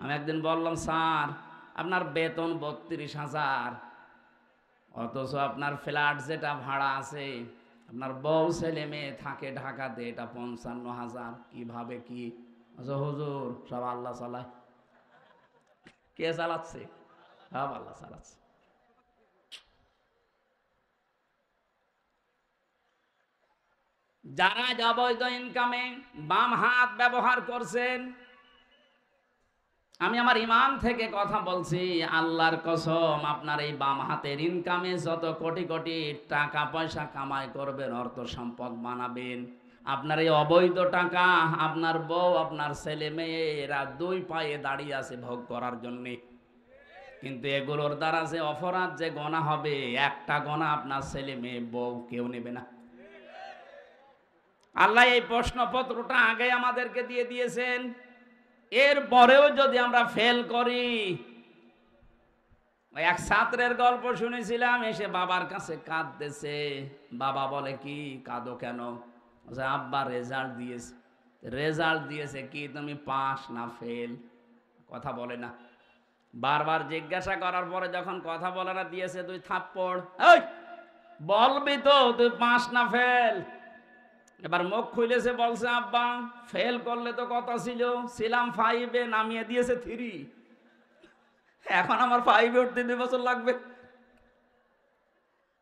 Speaker 1: আমি একদিন বললাম, স্যার আপনার বেতন 32,000, অথচ আপনার ফ্ল্যাট যেটা ভাড়া আছে, আপনার বউ ছেলে মেয়ে থাকে ঢাকাতে, এটা 55,000, কিভাবে কি? হুজুর সব আল্লাহ চালায়। কে চালাচ্ছে? সব আল্লাহ চালাচ্ছে। যারা অবৈধ ইনকামে বাম হাত ব্যবহার করছেন, আমি আমার ইমান থেকে কথা বলছি, আল্লাহর কসম, আপনার এই বাম হাতের ইনকামে যত কোটি কোটি টাকা পয়সা কামাই করবেন, অর্থ সম্পদ বানাবেন, আপনার এই অবৈধ টাকা আপনার বউ আপনার ছেলে মেয়েরা 2 পায়ে দাঁড়িয়ে আছে ভোগ করার জন্যে। কিন্তু এগুলোর দ্বারা যে অপরাধ যে গোনা হবে, একটা গোনা আপনার ছেলে মেয়ে বউ কেউ নেবে না। আল্লাহ এই প্রশ্নপত্রটা আগে আমাদেরকে দিয়ে দিয়েছেন। এরপরেও যদি আমরা ফেল করি, এক ছাত্রের গল্প শুনেছিলাম, এসে বাবার কাছে কাঁদতেছে। বাবা বলে, কি কাঁদো কেন? আব্বা রেজাল্ট দিয়েছে কি, তুমি পাস না ফেল? কথা বলে না। বারবার জিজ্ঞাসা করার পরে যখন কথা বলে না, দিয়েছে 2 থাপ্পড়। এই বলবি তো তুই পাস না ফেল? এবার মুখ খুলেছে, বলছে আব্বা ফেল করলে তো কথা ছিলাম 5-এ, নামিয়ে দিয়েছে 3, এখন আমার 5-এ উঠতে 2 বছর লাগবে।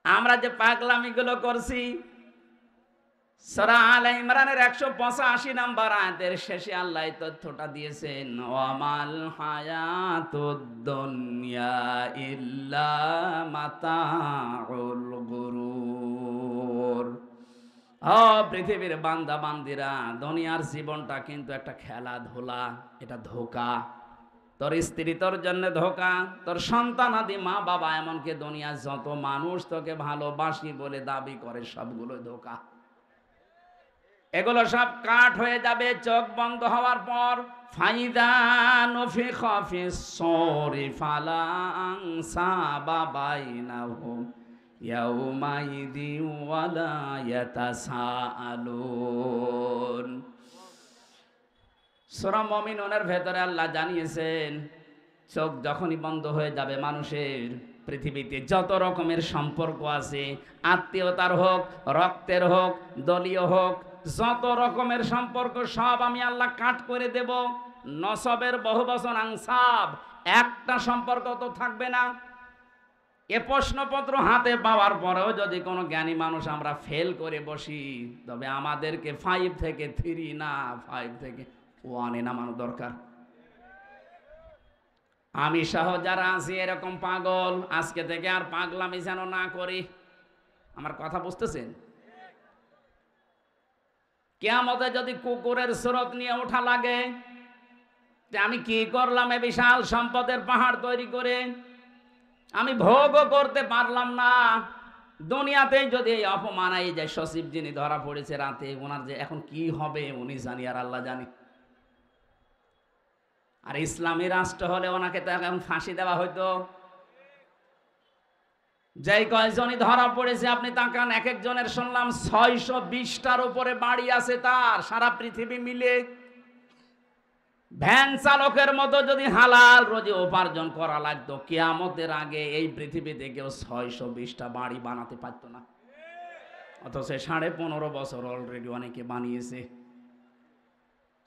Speaker 1: আমরা যে পাগলামিগুলো করছি, সূরা আলে ইমরানের 185 নম্বর আয়াতের শেষে আল্লাহ এই তথ্যটা দিয়েছেন, ওয়ামাল হায়াতুদ দুনিয়া ইল্লা মাতাউল গুরুর। ও পৃথিবীর বান্দা বান্দিরা, দুনিয়ার জীবনটা কিন্তু একটা খেলাধুলা, এটা ধোঁকা। তোর স্ত্রী তোর জন্য ধোঁকা, তোর সন্তান আদি মা বাবা, এমনকি দুনিয়ার যত মানুষ তোকে ভালোবাসি বলে দাবি করে, সবগুলো ধোঁকা। এগুলো সব কাট হয়ে যাবে চোখ বন্ধ হওয়ার পর। ফাইদা নুফিখা ফিস সূরি ফালা আনসাবা বাইনাহুম ইয়াউমাইদি ওয়ালা ইয়াতাসাআলুন। সূরা মুমিনুনের ভেতরে আল্লাহ জানিয়েছেন, চোখ যখনই বন্ধ হয়ে যাবে মানুষের, পৃথিবীতে যত রকমের সম্পর্ক আছে, আত্মীয়তার হোক, রক্তের হোক, দলীয় হোক, যত রকমের সম্পর্ক সব আমি আল্লাহ কাট করে দেব। নসবের বহু বচন আনসাব, একটা সম্পর্ক তো থাকবে না। এ প্রশ্নপত্র হাতে পাওয়ার পরেও যদি কোনো জ্ঞানী মানুষ আমরা ফেল করে বসি, তবে আমাদেরকে 5 থেকে 3 না 5 থেকে 1 নামানো দরকার। আমি সহ যারা আছি এরকম পাগল, আজকে থেকে আর পাগলামি যেন না করি। আমার কথা বুঝতেছেন? কিয়ামতে যদি কুকুরের সুরত নিয়ে ওঠা লাগে, যে আমি কি করলাম এ বিশাল সম্পদের পাহাড় তৈরি করে, আমি ভোগও করতে পারলাম না। দুনিয়াতেই যদি এই অপমান, এই যে সচিব যিনি ধরা পড়েছে রাতে, ওনার যে এখন কি হবে উনি জানি আর আল্লাহ জানি। আর ইসলামী রাষ্ট্র হলে ওনাকে তো এখন ফাঁসি দেওয়া হইতো। যেই কয়জনই ধরা পড়েছে আপনি তাকান, এক একজনের শুনলাম 620টার উপরে বাড়ি আছে তার, সারা পৃথিবী মিলে। ভ্যান চালকের মতো যদি হালাল রোজে উপার্জন করা লাগতো, কিয়ামতের আগে এই পৃথিবীতে কেউ 620টা বাড়ি বানাতে পারতো না। অথচ 15.5 বছর অলরেডি অনেকে বানিয়েছে।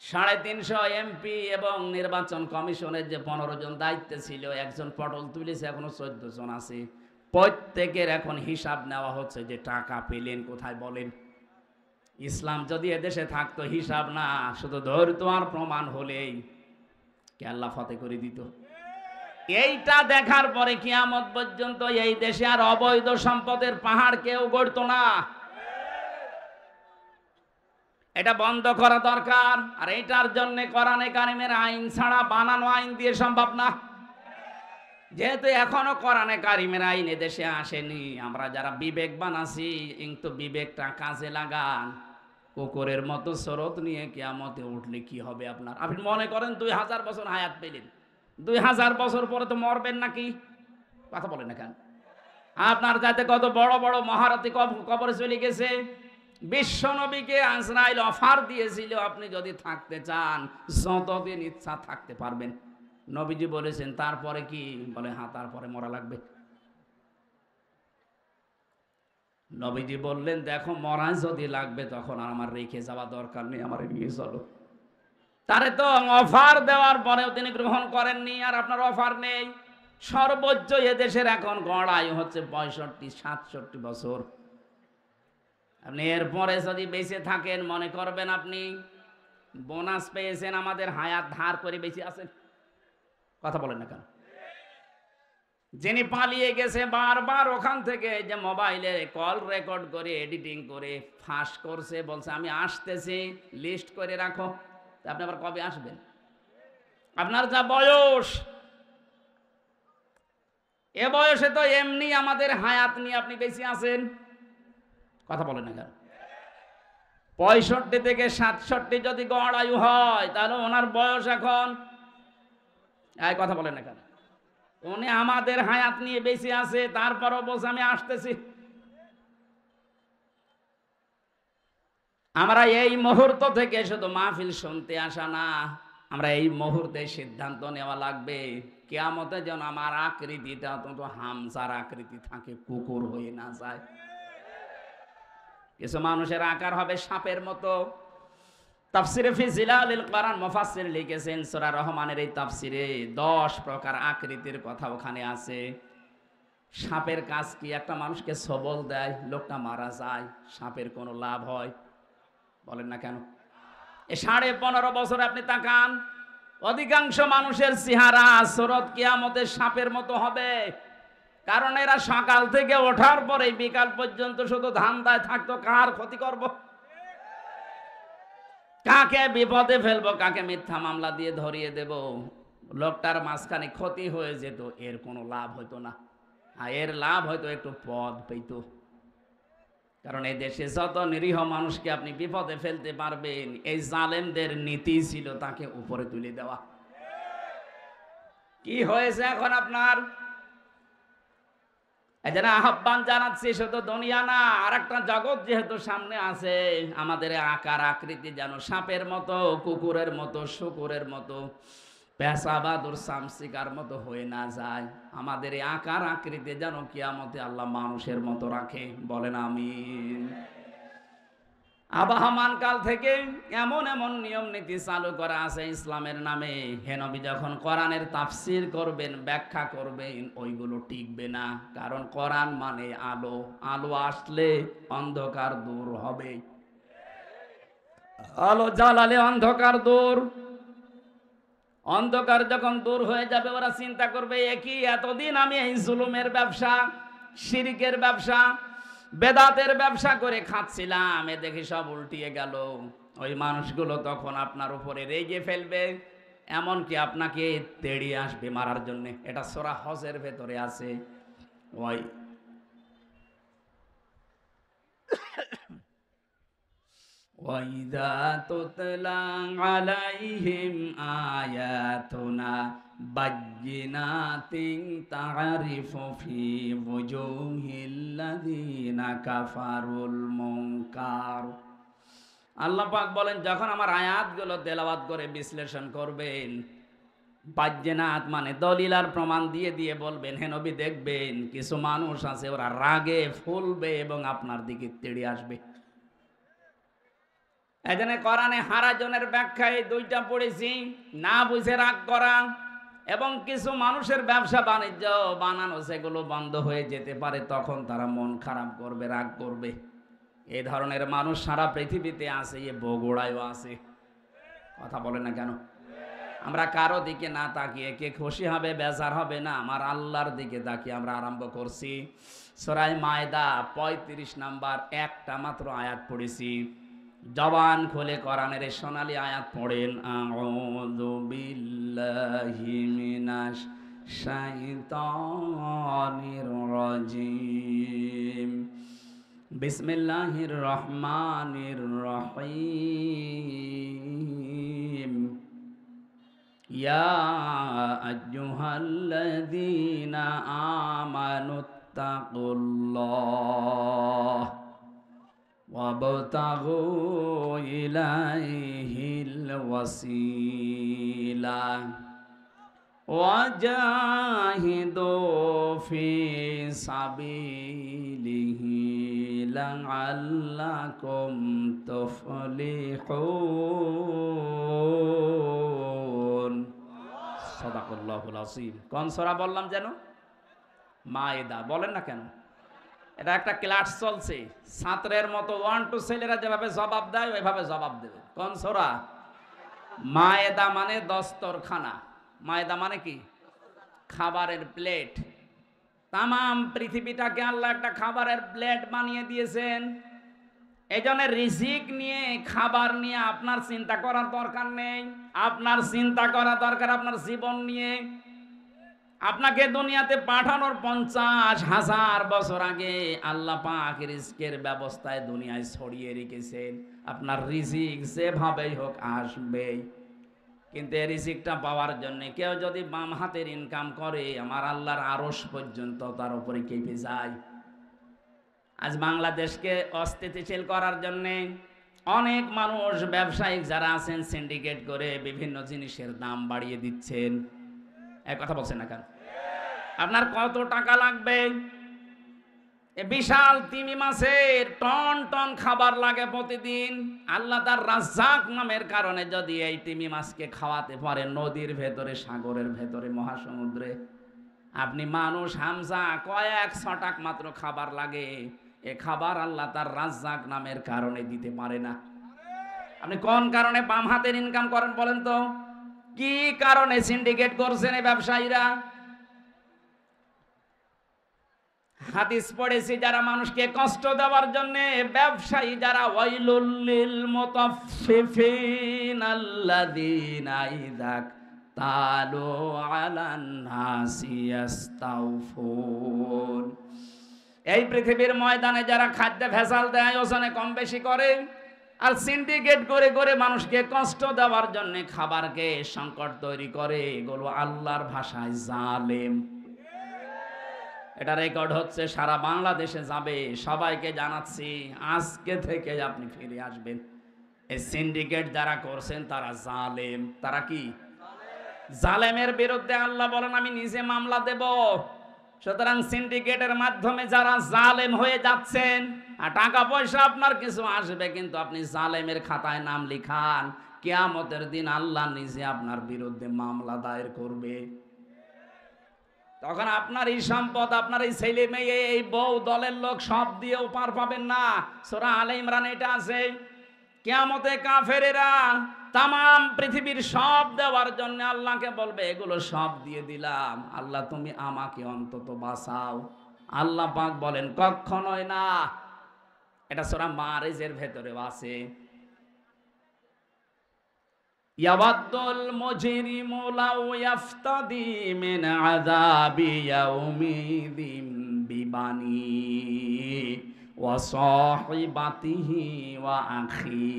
Speaker 1: 350 এমপি এবং নির্বাচন কমিশনের যে 15 জন দায়িত্বে ছিল, একজন পটল তুলেছে, এখনো 14 জন আছে। প্রত্যেকের এখন হিসাব নেওয়া হচ্ছে যে টাকা পেলেন কোথায় বলেন। ইসলাম যদি এদেশে থাকতো, হিসাব না, শুধু ধৈর্য আর প্রমাণ হলেই কে আল্লাহ ফতে করে দিত। এইটা দেখার পরে কিয়ামত পর্যন্ত এই দেশে আর অবৈধ সম্পদের পাহাড় কেউ গড়তো না। এটা বন্ধ করা দরকার। আর এইটার জন্য কোরআনে কারিমের আইন ছাড়া বানানো আইন দিয়ে সম্ভব না। যেহেতু এখনো কোরআনে কারিমের আইন এদেশে আসেনি, আমরা যারা বিবেকবান আছি, কিন্তু বিবেকটা কাজে লাগান। কুকুরের মতো স্রোত নিয়ে কিয়ামতে উঠলে কি হবে আপনার? আপনি মনে করেন 2000 বছর হায়াত পেলেন, 2000 বছর পরে তো মরবেন নাকি? কথা বলেন না কেন? আপনার যাতে কত বড় বড় মহারথী কবরে চলে গেছে। বিশ্ব নবীকে আজরাইল অফার দিয়েছিল, আপনি যদি থাকতে চান যতদিন ইচ্ছা থাকতে পারবেন। নবীজি বলেছেন তারপরে কি? বলে হ্যাঁ, তারপরে মরা লাগবে। নবীজি বললেন, দেখো মরা যদি লাগবে তখন আর আমার রেখে যাওয়া দরকার নেই, আমার নিয়ে চলো। তারে তো অফার দেওয়ার পরেও তিনি গ্রহণ করেননি, আর আপনার অফার নেই। সর্বোচ্চ এদেশের এখন গড় আয়ু হচ্ছে 65-67 বছর। আপনি এরপরে যদি বেঁচে থাকেন, মনে করবেন আপনি বোনাস পেয়েছেন, আমাদের হায়াত ধার করে বেঁচে আছেন। কথা বলেন না কেন? যিনি পালিয়ে গেছে বারবার ওখান থেকে, যে মোবাইলে কল রেকর্ড করে এডিটিং করে ফাঁস করছে, বলছে আমি আসতেছি, লিস্ট করে রাখো। আপনি আবার কবে আসবেন? আপনার যা বয়স, এ বয়সে তো এমনি আমাদের হায়াত নিয়ে আপনি বেঁচে আছেন। কথা বলেন না কেন? 65 থেকে 67 যদি গড় আয়ু হয়, তাহলে ওনার বয়স এখন, কথা বলেন না কেন? উনি আমাদের হায়াত নিয়ে বেঁচে আছে, তারপরও বলছে আমি আসতেছি। আমরা এই মুহূর্ত থেকে শুধু মাহফিল শুনতে আসা না, আমরা এই মুহূর্তে সিদ্ধান্ত নেওয়া লাগবে কিয়ামতে যেন আমার আকৃতিটা অন্তত হামজার আকৃতি থাকে, কুকুর হয়ে না যায়। কিছু মানুষের আকার হবে সাপের মতো। তাফসিরে ফি জিলালিল কোরআন মুফাসসির লিখেছেন, সূরা রহমানের এই তাফসিরে 10 প্রকার আকৃতির কথা ওখানে আছে। সাপের কাজ কি? একটা মানুষকে সবল দেয়, লোকটা মারা যায়, সাপের কোনো লাভ হয়? বলেন না কেন? 15.5 বছর আপনি তাকান, অধিকাংশ মানুষের চেহারা সুরত কিয়ামতের সাপের মতো হবে। কারণ এরা সকাল থেকে ওঠার পরে বিকাল পর্যন্ত শুধু ধান্দায় থাকতো, কার ক্ষতি করব, কাকে বিপদে ফেলবো, কাকে মিথ্যা মামলা দিয়ে ধরিয়ে দেব। লোকটার মাঝখানে ক্ষতি হয়ে যেত, এর কোনো লাভ হতো না। আর এর লাভ হয়তো একটু পদ পেত। কারণ এই দেশে যত নিরীহ মানুষকে আপনি বিপদে ফেলতে পারবেন, এই জালেমদের নীতি ছিল তাকে উপরে তুলে দেওয়া। কি হয়েছে এখন আপনার? এই জন্য আহ্বান জানাচ্ছি, শুধু দুনিয়া না, আর একটা জগৎ যেহেতু সামনে আছে, আমাদের আকার আকৃতি যেন সাপের মতো, কুকুরের মতো, শুকুরের মতো, পেশাবাদুর সামসিকার মতো হয়ে না যায়। আমাদের এই আকার আকৃতি যেন কিয়ামতে আল্লাহ মানুষের মতো রাখে। বলেন আমিন। আবহমান কাল থেকে এমন এমন নিয়ম নীতি চালু করা আছে ইসলামের নামে, হে নবী যখন কোরআনের তাফসির করবেন, ব্যাখ্যা করবেন, ওইগুলো টিকবে না। কারণ কোরআন মানে আলো, আলো আসলে অন্ধকার দূর হবে। আলো জ্বালালে অন্ধকার দূর। অন্ধকার যখন দূর হয়ে যাবে, ওরা চিন্তা করবে, একই এতদিন আমি এই জুলুমের ব্যবসা, শিরকের ব্যবসা, বেদাতের ব্যবসা করে খাচ্ছিলাম, এ দেখি সব উল্টিয়ে গেল। ওই মানুষগুলো তখন আপনার উপরে রেগে ফেলবে, এমনকি আপনাকে তেড়িয়ে আসবে মারার জন্য। এটা সূরা হজের ভেতরে আছে। ওই وَإِذَا تُتْلَى عَلَيْهِمْ آيَاتُنَا بَيِّنَاتٍ تَعْرِفُ فِي وُجُوهِ الَّذِينَ كَفَرُوا الْمُنكَرَ। আল্লাহ পাক বলেন, যখন আমার আয়াতগুলো তেলাওয়াত করে বিশ্লেষণ করবেন, বাজ্যেনাত মানে দলিল আর প্রমাণ দিয়ে দিয়ে বলবেন, হে নবী দেখবেন কিছু মানুষ আছে ওরা রাগে ফুলবে এবং আপনার দিকে তেড়ে আসবে। এখানে কোরআনে হারাজনের ব্যাখ্যায় দুইটা পড়েছি, না বুঝে রাগ করা এবং কিছু মানুষের ব্যবসা বাণিজ্য বানানো, সেগুলো বন্ধ হয়ে যেতে পারে, তখন তারা মন খারাপ করবে, রাগ করবে। এই ধরনের মানুষ সারা পৃথিবীতে আছে, এ বগুড়ায়ও আছে। কথা বলে না কেন? আমরা কারো দিকে না তাকিয়ে কে খুশি হবে বেজার হবে না, আমার আল্লাহর দিকে তাকিয়ে আমরা আরম্ভ করছি। সূরা মায়দা 35 নাম্বার একটা মাত্র আয়াত পড়েছি। জবান খুলে কোরআনের সোনালী আয়াত পড়েন, আউযু বিল্লাহি মিনাশ শাইতানির রাজিম, বিসমিল্লাহির রহমানির রহিম, ইয়া আইয়ুহাল্লাযীনা আমানুত্তাকুল্লাহ ওয়াবতাগু ইলাইহিল ওয়াসিলা ওয়াজাহিদু ফি সাবিলিহি লাআল্লাকুম তুফলিহুন। সাদাকাল্লাহুল আযীম। কোন সূরা বললাম যেন? মায়েদা। বলেন না কেন? এটা একটা ক্লাস চলছে, ছাত্রের মতো 1 2 ছেলেরা যেভাবে জবাব দেয় ওইভাবে জবাব দেবে। কোন সূরা? মায়েদা মানে দস্তরখানা। মায়েদা মানে কি? খাবারের প্লেট। তামাম পৃথিবীটাকে আল্লাহ একটা খাবারের প্লেট বানিয়ে দিয়েছেন। এই জন্য রিজিক নিয়ে, খাবার নিয়ে আপনার চিন্তা করার দরকার নেই। আপনার চিন্তা করা দরকার আপনার জীবন নিয়ে। আপনাকে দুনিয়াতে পাঠানোর 50,000 বছর আগে আল্লাহ পাক রিজিকের ব্যবস্থায় দুনিয়ায় ছড়িয়ে রেখেছেন। আপনার রিজিক যেভাবেই হোক আসবেই। কিন্তু এই রিজিকটা পাওয়ার জন্য কেউ যদি বাম হাতের ইনকাম করে, আমার আল্লাহর আরশ পর্যন্ত তার উপরে কেঁপে যায়। আজ বাংলাদেশকে অস্থিতিশীল করার জন্য অনেক মানুষ, ব্যবসায়িক যারা আছেন, সিন্ডিকেট করে বিভিন্ন জিনিসের দাম বাড়িয়ে দিচ্ছেন। এক কথা বলছেন না কেন? আপনার কত টাকা লাগবে? বিশাল তিমি মাছের টন টন খাবার লাগে প্রতিদিন। আল্লাহ তার রাজ্জাক নামের কারণে যদি এই তিমি মাছকে খাওয়াতে পারে নদীর ভেতরে, সাগরের ভেতরে, মহাসমুদ্রে, আপনি মানুষ হামজা কয়েক ছটাক মাত্র খাবার লাগে। এ খাবার আল্লাহ তার রাজ্জাক নামের কারণে দিতে পারে না। আপনি কোন কারণে বাম হাতের ইনকাম করেন বলেন তো? কি কারণে সিন্ডিকেট করছেন এই ব্যবসায়ীরা? হাদিস পড়েছি, যারা মানুষকে কষ্ট দেওয়ার জন্য ব্যবসায়ী যারা, ওয়াইলুল লিল মুতাফফিফিন আল্লাযীনা ইযা তালু আলান নাসি ইস্তাওফুন। এই পৃথিবীর ময়দানে যারা খাদ্যে ভেজাল দেয়, ওজনে কম বেশি করে, আর সিন্ডিকেট করে করে মানুষকে কষ্ট দেওয়ার জন্য খাবারকে সংকট তৈরি করে, এগুলো আল্লাহর ভাষায় জালেম। এটা রেকর্ড হচ্ছে, সারা বাংলাদেশে যাবে, সবাইকে জানাচ্ছি আজকে থেকে আপনি ফিরে আসবেন। এই সিন্ডিকেট যারা করছেন তারা জালেম। তারা কি জালেমের বিরুদ্ধে আল্লাহ বলেন আমি নিজে মামলা দেব। সুতরাং সিন্ডিকেটের মাধ্যমে যারা জালেম হয়ে যাচ্ছেন, আর টাকা পয়সা আপনার কিছু আসবে, কিন্তু আপনি জালেমের খাতায় নাম লিখান, কিয়ামতের দিন আল্লাহ নিজে আপনার বিরুদ্ধে মামলা দায়ের করবে। তখন আপনার এই সম্পদ, আপনার এই ছেলে মেয়ে, এই বউ, দলের লোক সব দিয়েও পার পাবেন না। সূরা আলে ইমরান এটা আছে, কিয়ামতে কাফেরেরা তামাম পৃথিবীর সব দেওয়ার জন্য আল্লাহকে বলবে এগুলো সব দিয়ে দিলাম, আল্লাহ তুমি আমাকে অন্তত বাঁচাও। আল্লাহ পাক বলেন কখনোই না। এটা সূরা মারিজের ভেতরে আছে। ইয়াওয়াদ্দুল মুজরিমু লাউ ইয়াফতাদি মিন আযাবি ইয়াউমিযিন বিবানি ওয়া সাহিবাতিহি ওয়া আখি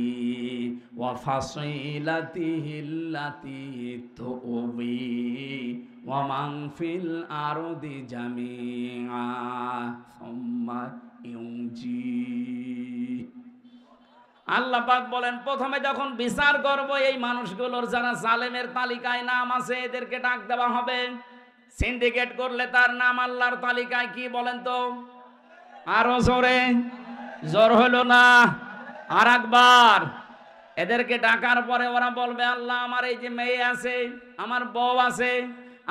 Speaker 1: ওয়া ফাসিলাতিহি আল্লাতী তুবি ওয়া মান ফিল আরদি জামিআ সুম্মা ইউনজি। আল্লাহ পাক বলেন প্রথমে যখন বিচার করব, এই মানুষগুলোর যারা জালেমের তালিকায় নাম আছে এদেরকে ডাক দেওয়া হবে। সিন্ডিকেট করলে তার নাম আল্লাহর তালিকায় কি বলেন তো? আরো জোরে, জোর হলো না, আর একবার। এদেরকে ডাকার পরে ওরা বলবে আল্লাহ আমার এই যে মেয়ে আছে, আমার বউ আছে,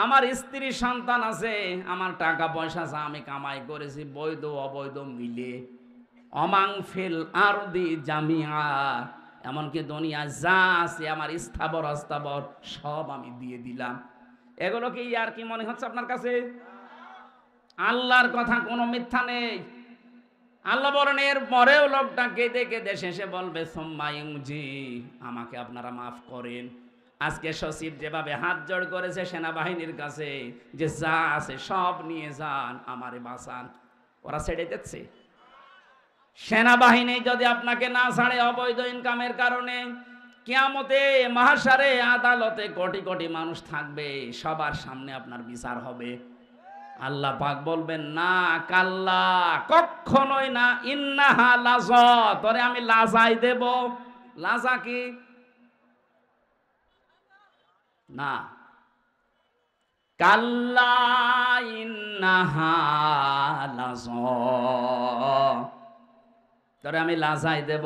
Speaker 1: আমার স্ত্রী সন্তান আছে, আমার টাকা পয়সা আছে, আমি কামাই করেছি বৈধ অবৈধ মিলে, অমাং ফিল আরদি জামিআ, এমনকি দুনিয়া যা আছে আমার স্থাবর অস্থাবর সব আমি দিয়ে দিলাম। এগুলো কি আর কি মনে হচ্ছে আপনার কাছে? আল্লাহর কথা কোনো মিথ্যা নেই। আল্লাহ বলেন এর পরেও লোকটা কেঁদে কেঁদে শেষে বলবে সুম্মা ইউনজি, আমাকে আপনারা মাফ করেন। আজকে সচিব যেভাবে হাত জোড় করেছে সেনাবাহিনীর কাছে যে যা আছে সব নিয়ে যান, আমারে বাঁচান, ওরা ছেড়ে দিচ্ছে। সেনাবাহিনী যদি আপনাকে না ছাড়ে অবৈধ ইনকামের কারণে, কিয়ামতে মাহশারে আদালতে কোটি কোটি মানুষ থাকবে, সবার সামনে আপনার বিচার হবে। আল্লাহ পাক বলবেন না, কাল্লা, কখনোই না, ইন্নাহা লাযা, তোরে আমি লাজাই দেব। লাজা কি? না, কাল্লা ইন্নাহা লাযা, তোরে আমি লাজাই দেব।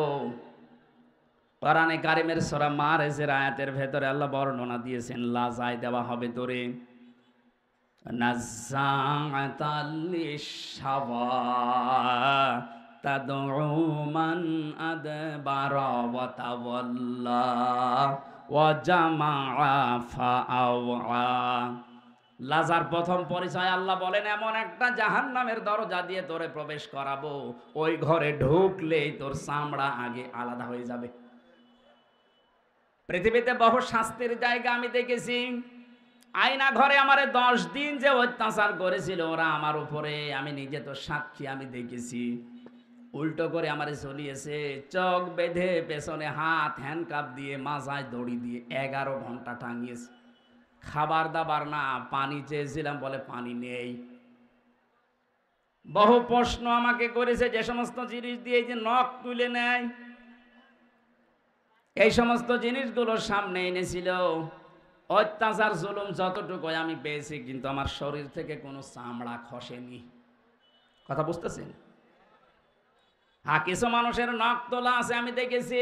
Speaker 1: কোরআনে কারিমের সূরা মারিজের আয়াতের ভেতরে আল্লাহ বর্ণনা দিয়েছেন লাজাই দেওয়া হবে তোরে। নাযাআতাল লিশাওয়া তাদউ মান আদবারা ওয়া তাওয়াল্লা ওয়া জামাআ ফাআওয়া। লাজার প্রথম পরিচয় আল্লাহ বলেন এমন একটা জাহান্নামের দরজা দিয়ে তোরে প্রবেশ করাবো, ওই ঘরে ঢুকলেই তোর চামড়া আগে আলাদা হয়ে যাবে। পৃথিবীতে বহু শাস্তির জায়গা আমি দেখেছি। আয়না ঘরে আমারে 10 দিন যে অত্যাচার করেছিল ওরা আমার উপরে, আমি নিজে তো সাক্ষী, আমি দেখেছি। উল্টো করে আমারে চলিয়েছে, চোখ বেঁধে পেছনে হাত হ্যান্ডকাপ দিয়ে মাজায় দড়ি দিয়ে 11 ঘন্টা টাঙিয়েছে। খাবার দাবার না, পানি চেয়েছিলাম বলে পানি নেই। বহু প্রশ্ন আমাকে করেছে, যে সমস্ত জিনিস দিয়ে যে নখ তুলে নেয়, এই সমস্ত জিনিসগুলোর সামনে এনেছিল। অত্যাচার জুলুম যতটুকু আমি পেয়েছি, কিন্তু আমার শরীর থেকে কোনো চামড়া খসেনি। কথা বুঝতেছেন? হ্যাঁ, কিছু মানুষের নখ তোলা আছে আমি দেখেছি।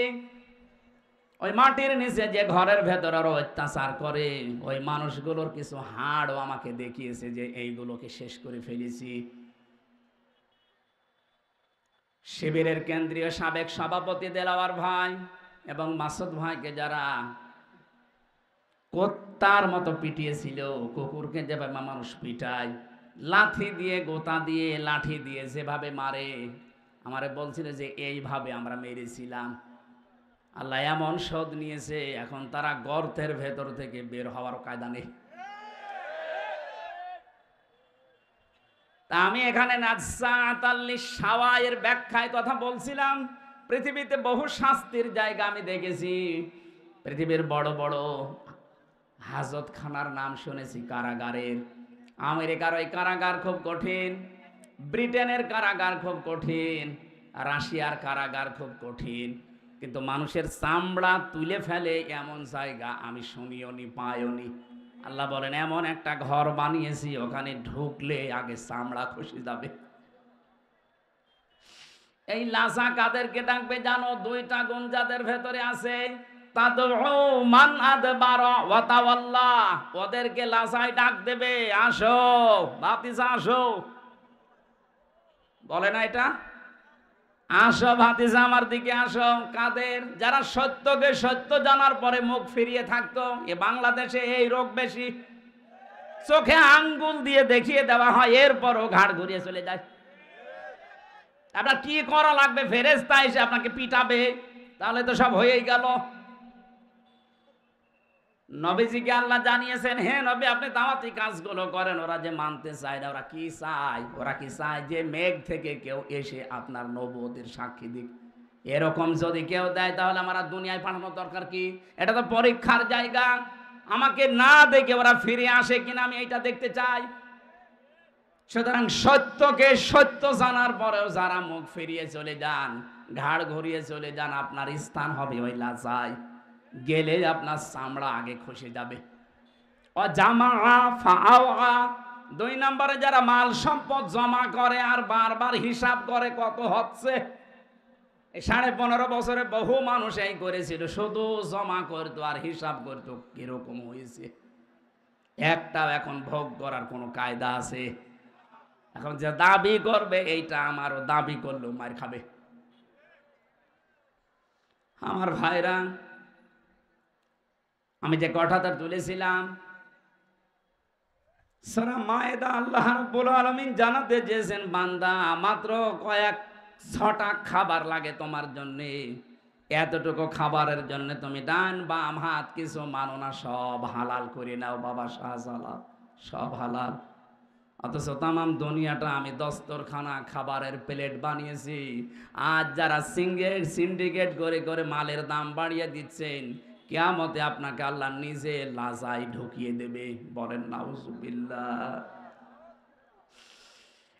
Speaker 1: ওই মাটির নিচে যে ঘরের ভেতর আরো অত্যাচার করে, ওই মানুষগুলোর কিছু হাড়ও আমাকে দেখিয়েছে যে এইগুলোকে শেষ করে ফেলেছি। শিবিরের কেন্দ্রীয় সাবেক সভাপতি দেলাওয়ার ভাই এবং মাসুদ ভাইকে যারা কুত্তার মতো পিটিয়েছিল, কুকুরকে যেভাবে মানুষ পিটায়, লাঠি দিয়ে, গোতা দিয়ে, লাঠি দিয়ে যেভাবে মারে, আমারে বলছিল যে এইভাবে আমরা মেরেছিলাম। আল্লাহ এমন শোধ নিয়েছে, এখন তারা গর্তের ভেতর থেকে বের হওয়ার কায়দা নেই। তা আমি এখানে সাওয়ায়ের ব্যাখ্যায় কথা বলছিলাম। পৃথিবীতে বহু শাস্তির জায়গা আমি দেখেছি। পৃথিবীর বড় বড় হাজতখানার নাম শুনেছি, কারাগারের। আমেরিকার ওই কারাগার খুব কঠিন, ব্রিটেনের কারাগার খুব কঠিন, রাশিয়ার কারাগার খুব কঠিন। কিন্তু মানুষের চামড়া তুলে ফেলে এমন জায়গা আমি শুনিওনি, পাইওনি। আল্লাহ বলেন এমন একটা ঘর বানিয়েছি, ওখানে ঢুকলে আগে চামড়া খসে যাবে। এই লাসা কাদেরকে ডাকবে জানো? দুইটা গুণ যাদের ভেতরে আছে, মান আদবার ওয়া তাওয়াল্লা, ওদেরকে লাসায় ডাক দেবে, আসো ভাতিজা আসো। বলে না এটা? আসো ভাতিজা আমার দিকে আসো। কাদের? যারা সত্যকে সত্য জানার পরে মুখ ফিরিয়ে থাকতো। এ বাংলাদেশে এই রোগ বেশি, চোখে আঙ্গুল দিয়ে দেখিয়ে দেওয়া হয়, এরপরও ঘাড় ঘুরিয়ে চলে যায়। আপনার কি করা লাগবে? ফেরেশতা এসে আপনাকে পিটাবে, তাহলে তো সব হয়েই গেল। নবীজিকে আল্লাহ জানিয়েছেন, হে নবী আপনি দাওয়াতি কাজগুলো করেন। ওরা যে মানতে চায় না, ওরা কি চায়? ওরা কি চায় যে মেঘ থেকে কেউ এসে আপনার নবুয়তের সাক্ষী দিক। এরকম যদি কেউ দেয় তাহলে আমার আর দুনিয়ায় পাঠানোর দরকার কি? এটা তো পরীক্ষার জায়গা। আমাকে না দেখে ওরা ফিরে আসে কিনা আমি এইটা দেখতে চাই। সুতরাং সত্যকে সত্য জানার পরেও যারা মুখ ফিরিয়ে চলে যান, ঘাড় ঘুরিয়ে চলে যান, আপনার স্থান হবে ওই লাজায়। গেলে আপনার চামড়া আগে খসে যাবে। ও জামা ফাআওয়া, দুই নম্বরে যারা মাল সম্পদ জমা করে আর বারবার হিসাব করে কত হচ্ছে। এই 15.5 বছরে বহু মানুষ এই করেছিল, শুধু জমা করতো আর হিসাব করতো কিরকম হয়েছে। একটাও এখন ভোগ করার কোনো কায়দা আছে? এখন যে দাবি করবে এইটা আমারও, দাবি করলেও মার খাবে। আমার ভাইরা, আমি যে কথাটা তুলেছিলাম, সূরা মায়েদা আল্লাহ রাব্বুল আলামিন জানাতে চেয়েছেন, বান্দা মাত্র কয়েক 6টা খাবার লাগে তোমার জন্যে। এতটুকু খাবারের জন্য তুমি ডান বাম হাত কিছু মানো না, সব হালাল করে নাও বাবা, শাহজালাল সব হালাল। অথচ তামাম দুনিয়াটা আমি দস্তরখানা খাবারের প্লেট বানিয়েছি। আজ যারা সিন্ডিকেট করে করে মালের দাম বাড়িয়ে দিচ্ছেন, কিয়ামতে আপনাকে আল্লাহ নিজে লাজায় ঢুকিয়ে দেবে। বলেন নাউজুবিল্লাহ।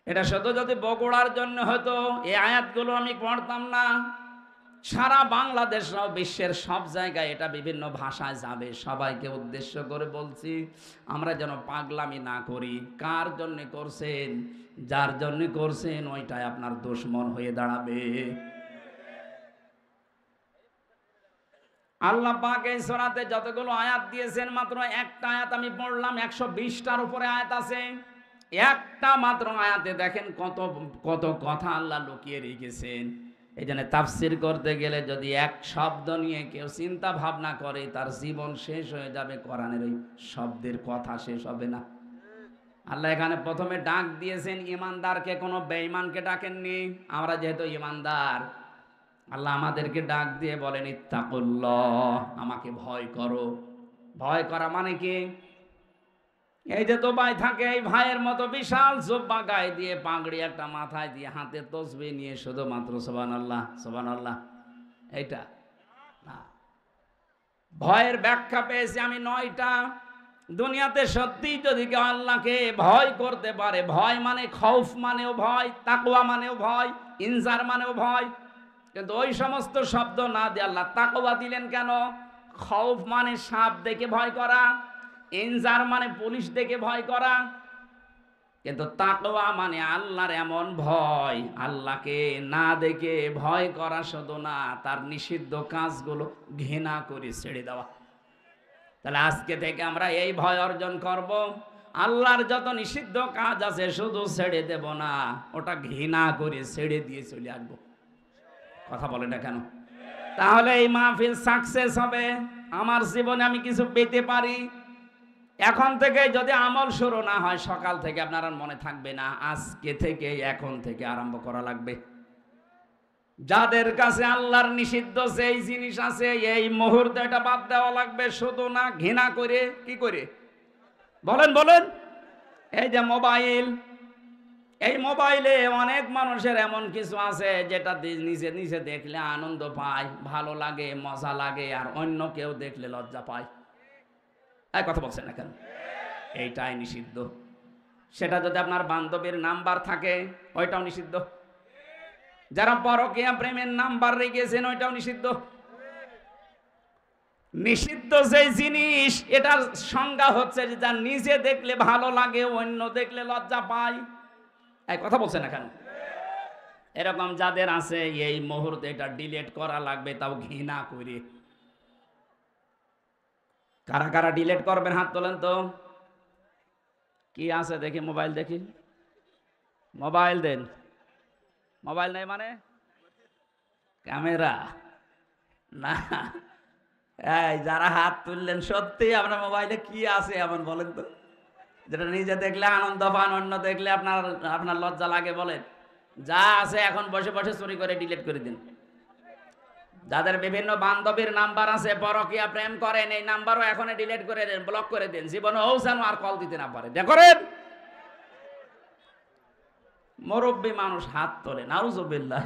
Speaker 1: এটা শুধু যদি বগুড়ার জন্য হতো, এই আয়াতগুলো আমি পড়তাম না। সারা বাংলাদেশ সহ বিশ্বের সব জায়গায় এটা বিভিন্ন ভাষায় যাবে। সবাইকে উদ্দেশ্য করে বলছি, আমরা যেন পাগলামি না করি। কার জন্য করছেন? যার জন্য করছেন ওইটাই আপনার দুশমন হয়ে দাঁড়াবে। আল্লাহ পাক এই সূরাতে যতগুলো আয়াত দিয়েছেন, মাত্র একটা আয়াত আমি পড়লাম। 120টার উপরে আয়াত আছে। একটা মাত্র আয়াতে দেখেন কত কত কথা আল্লাহ লুকিয়ে রেখেছেন। এই জন্য তাফসির করতে গেলে যদি এক শব্দ নিয়ে কেউ চিন্তা ভাবনা করে, তার জীবন শেষ হয়ে যাবে। কোরআনের ওই শব্দের কথা শেষ হবে না। আল্লাহ এখানে প্রথমে ডাক দিয়েছেন ইমানদারকে, কোনো বেঈমানকে ডাকেননি। আমরা যেহেতু ইমানদার, আল্লাহ আমাদেরকে ডাক দিয়ে বলেন ইত্তাকুল্লাহ, আমাকে ভয় করো। ভয় করা মানে কি? এই যে দোবাই থাকে, এই ভাইয়ের মতো বিশাল জুব্বা গায়ে দিয়ে, পাগড়ি একটা মাথায় দিয়ে, হাতে তসবিহ নিয়ে শুধুমাত্র সুবহানাল্লাহ সুবহানাল্লাহ, এইটা না। ভয়ের ব্যাখ্যা পেয়েছি আমি 9টা। দুনিয়াতে সত্যি যদি কেউ আল্লাহকে ভয় করতে পারে, ভয় মানে খৌফ মানেও ভয়, তাকওয়া মানেও ভয়, ইনজার মানেও ভয়। কিন্তু ওই সমস্ত শব্দ না দিয়ে আল্লাহ তাকওয়া দিলেন কেন? খৌফ মানে সাপ দেখে ভয় করা, ইনজার মানে পুলিশ দেখে ভয় করা। কিন্তু তাকওয়া মানে আল্লাহর এমন ভয়, আল্লাহকে না দেখে ভয় করা শুধু না, তার নিষিদ্ধ কাজগুলো ঘৃণা করে ছেড়ে দেওয়া। তাহলে আজকে থেকে আমরা এই ভয় অর্জন করব। আল্লাহর যত নিষিদ্ধ কাজ আছে শুধু ছেড়ে দেব না, ওটা ঘৃণা করে ছেড়ে দিয়ে চলে আসবো। কথা বলে না কেন? তাহলে এই মাহফিল সাকসেস হবে, আমার জীবনে আমি কিছু পেতে পারি। এখন থেকে যদি আমল শুরু না হয়, সকাল থেকে আপনার আর মনে থাকবে না, আজকে থেকে এখন থেকে আরম্ভ করা লাগবে। যাদের কাছে আল্লাহর নিষিদ্ধ যেই জিনিস আছে এই মুহূর্তে এটা বাদ দেওয়া লাগবে। শুধু না, ঘৃণা করে, কি করে বলেন বলেন। এই যে মোবাইল, এই মোবাইলে অনেক মানুষের এমন কিছু আছে যেটা নিজে নিজে দেখলে আনন্দ পায়, ভালো লাগে, মজা লাগে, আর অন্য কেউ দেখলে লজ্জা পায়। এই কথা বলছেন না কেন? এইটাই নিষিদ্ধ। সেটা যদি আপনার বান্ধবীর নাম্বার থাকে ওইটাও নিষিদ্ধ। যারা পরকীয়া প্রেমের নাম্বার রেখেছেন ওইটাও নিষিদ্ধ। নিষিদ্ধ যে জিনিস এটার সংজ্ঞা হচ্ছে যে যা নিজে দেখলে ভালো লাগে, অন্য দেখলে লজ্জা পায়। এই কথা বলছে না কেন? এরকম যাদের আছে এই মুহূর্তে এটা ডিলিট করা লাগবে, তাও ঘৃণা করে। কারা কারা ডিলিট করবেন হাত তোলেন তো। কি আছে দেখি, মোবাইল দেখি, মোবাইল দেন। মোবাইল নেই মানে ক্যামেরা না। এই যারা হাত তুললেন, সত্যি আপনার মোবাইলে কি আছে এমন বলেন তো, যেটা নিজে দেখলে আনন্দ পান, অন্য দেখলে আপনার লজ্জা লাগে? বলেন। যা আছে এখন বসে বসে চুরি করে ডিলিট করে দিন। যাদের বিভিন্ন বান্ধবীর নাম্বার আছে, পরকীয়া প্রেম করেন, এই নাম্বারও এখন ডিলিট করে দেন, ব্লক করে দেন। জীবনে ও যেন আর কল দিতে না পারে। দেখেন মুরব্বী মানুষ হাত তোলে, নাউজুবিল্লাহ।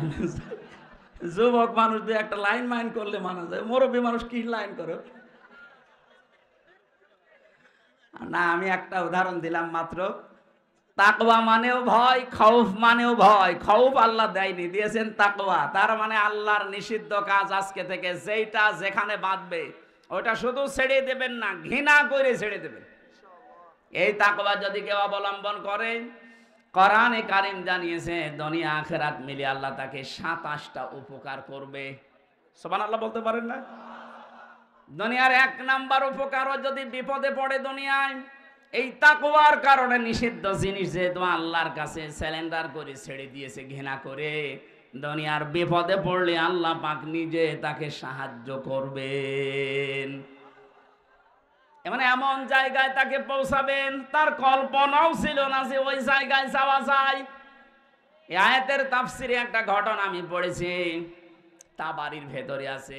Speaker 1: যুবক মানুষ দিয়ে একটা লাইন মাইন করলে মানা যায়, মুরব্বী মানুষ কি লাইন করে না। আমি একটা উদাহরণ দিলাম মাত্র। তাকওয়া মানেও ভয়, খৌফ মানেও ভয়। খৌফ আল্লাহ দেয়নি, দিয়েছেন তাকওয়া। তার মানে আল্লাহর নিষিদ্ধ কাজ আজকে থেকে যেইটা যেখানে বাঁধবে ওটা শুধু ছেড়ে দেবেন না, ঘৃণা করে ছেড়ে দেবেন। এই তাকওয়া যদি কেউ অবলম্বন করে, কোরআনে কারীম জানিয়েছে দুনিয়া আখিরাত মিলে আল্লাহ তাকে 27টা উপকার করবে। সুবহানাল্লাহ বলতে পারেন না? দুনিয়ার 1 নাম্বার উপকারও যদি বিপদে পড়ে দুনিয়ায়, এই তাকওয়ার কারণে নিষিদ্ধ জিনিস যেহেতু আল্লাহর কাছে স্যালেন্ডার করে ছেড়ে দিয়েছে ঘৃণা করে, দুনিয়ার বিপদে পড়লে আল্লাহ পাক নিজে তাকে সাহায্য করবেন। মানে এমন জায়গায় তাকে পৌঁছাবেন তার কল্পনাও ছিল না যে ওই জায়গায় যাওয়া যায়। এই আয়াতের তাফসিরে একটা ঘটনা আমি পড়েছি, তা বাড়ির ভেতরে আছে।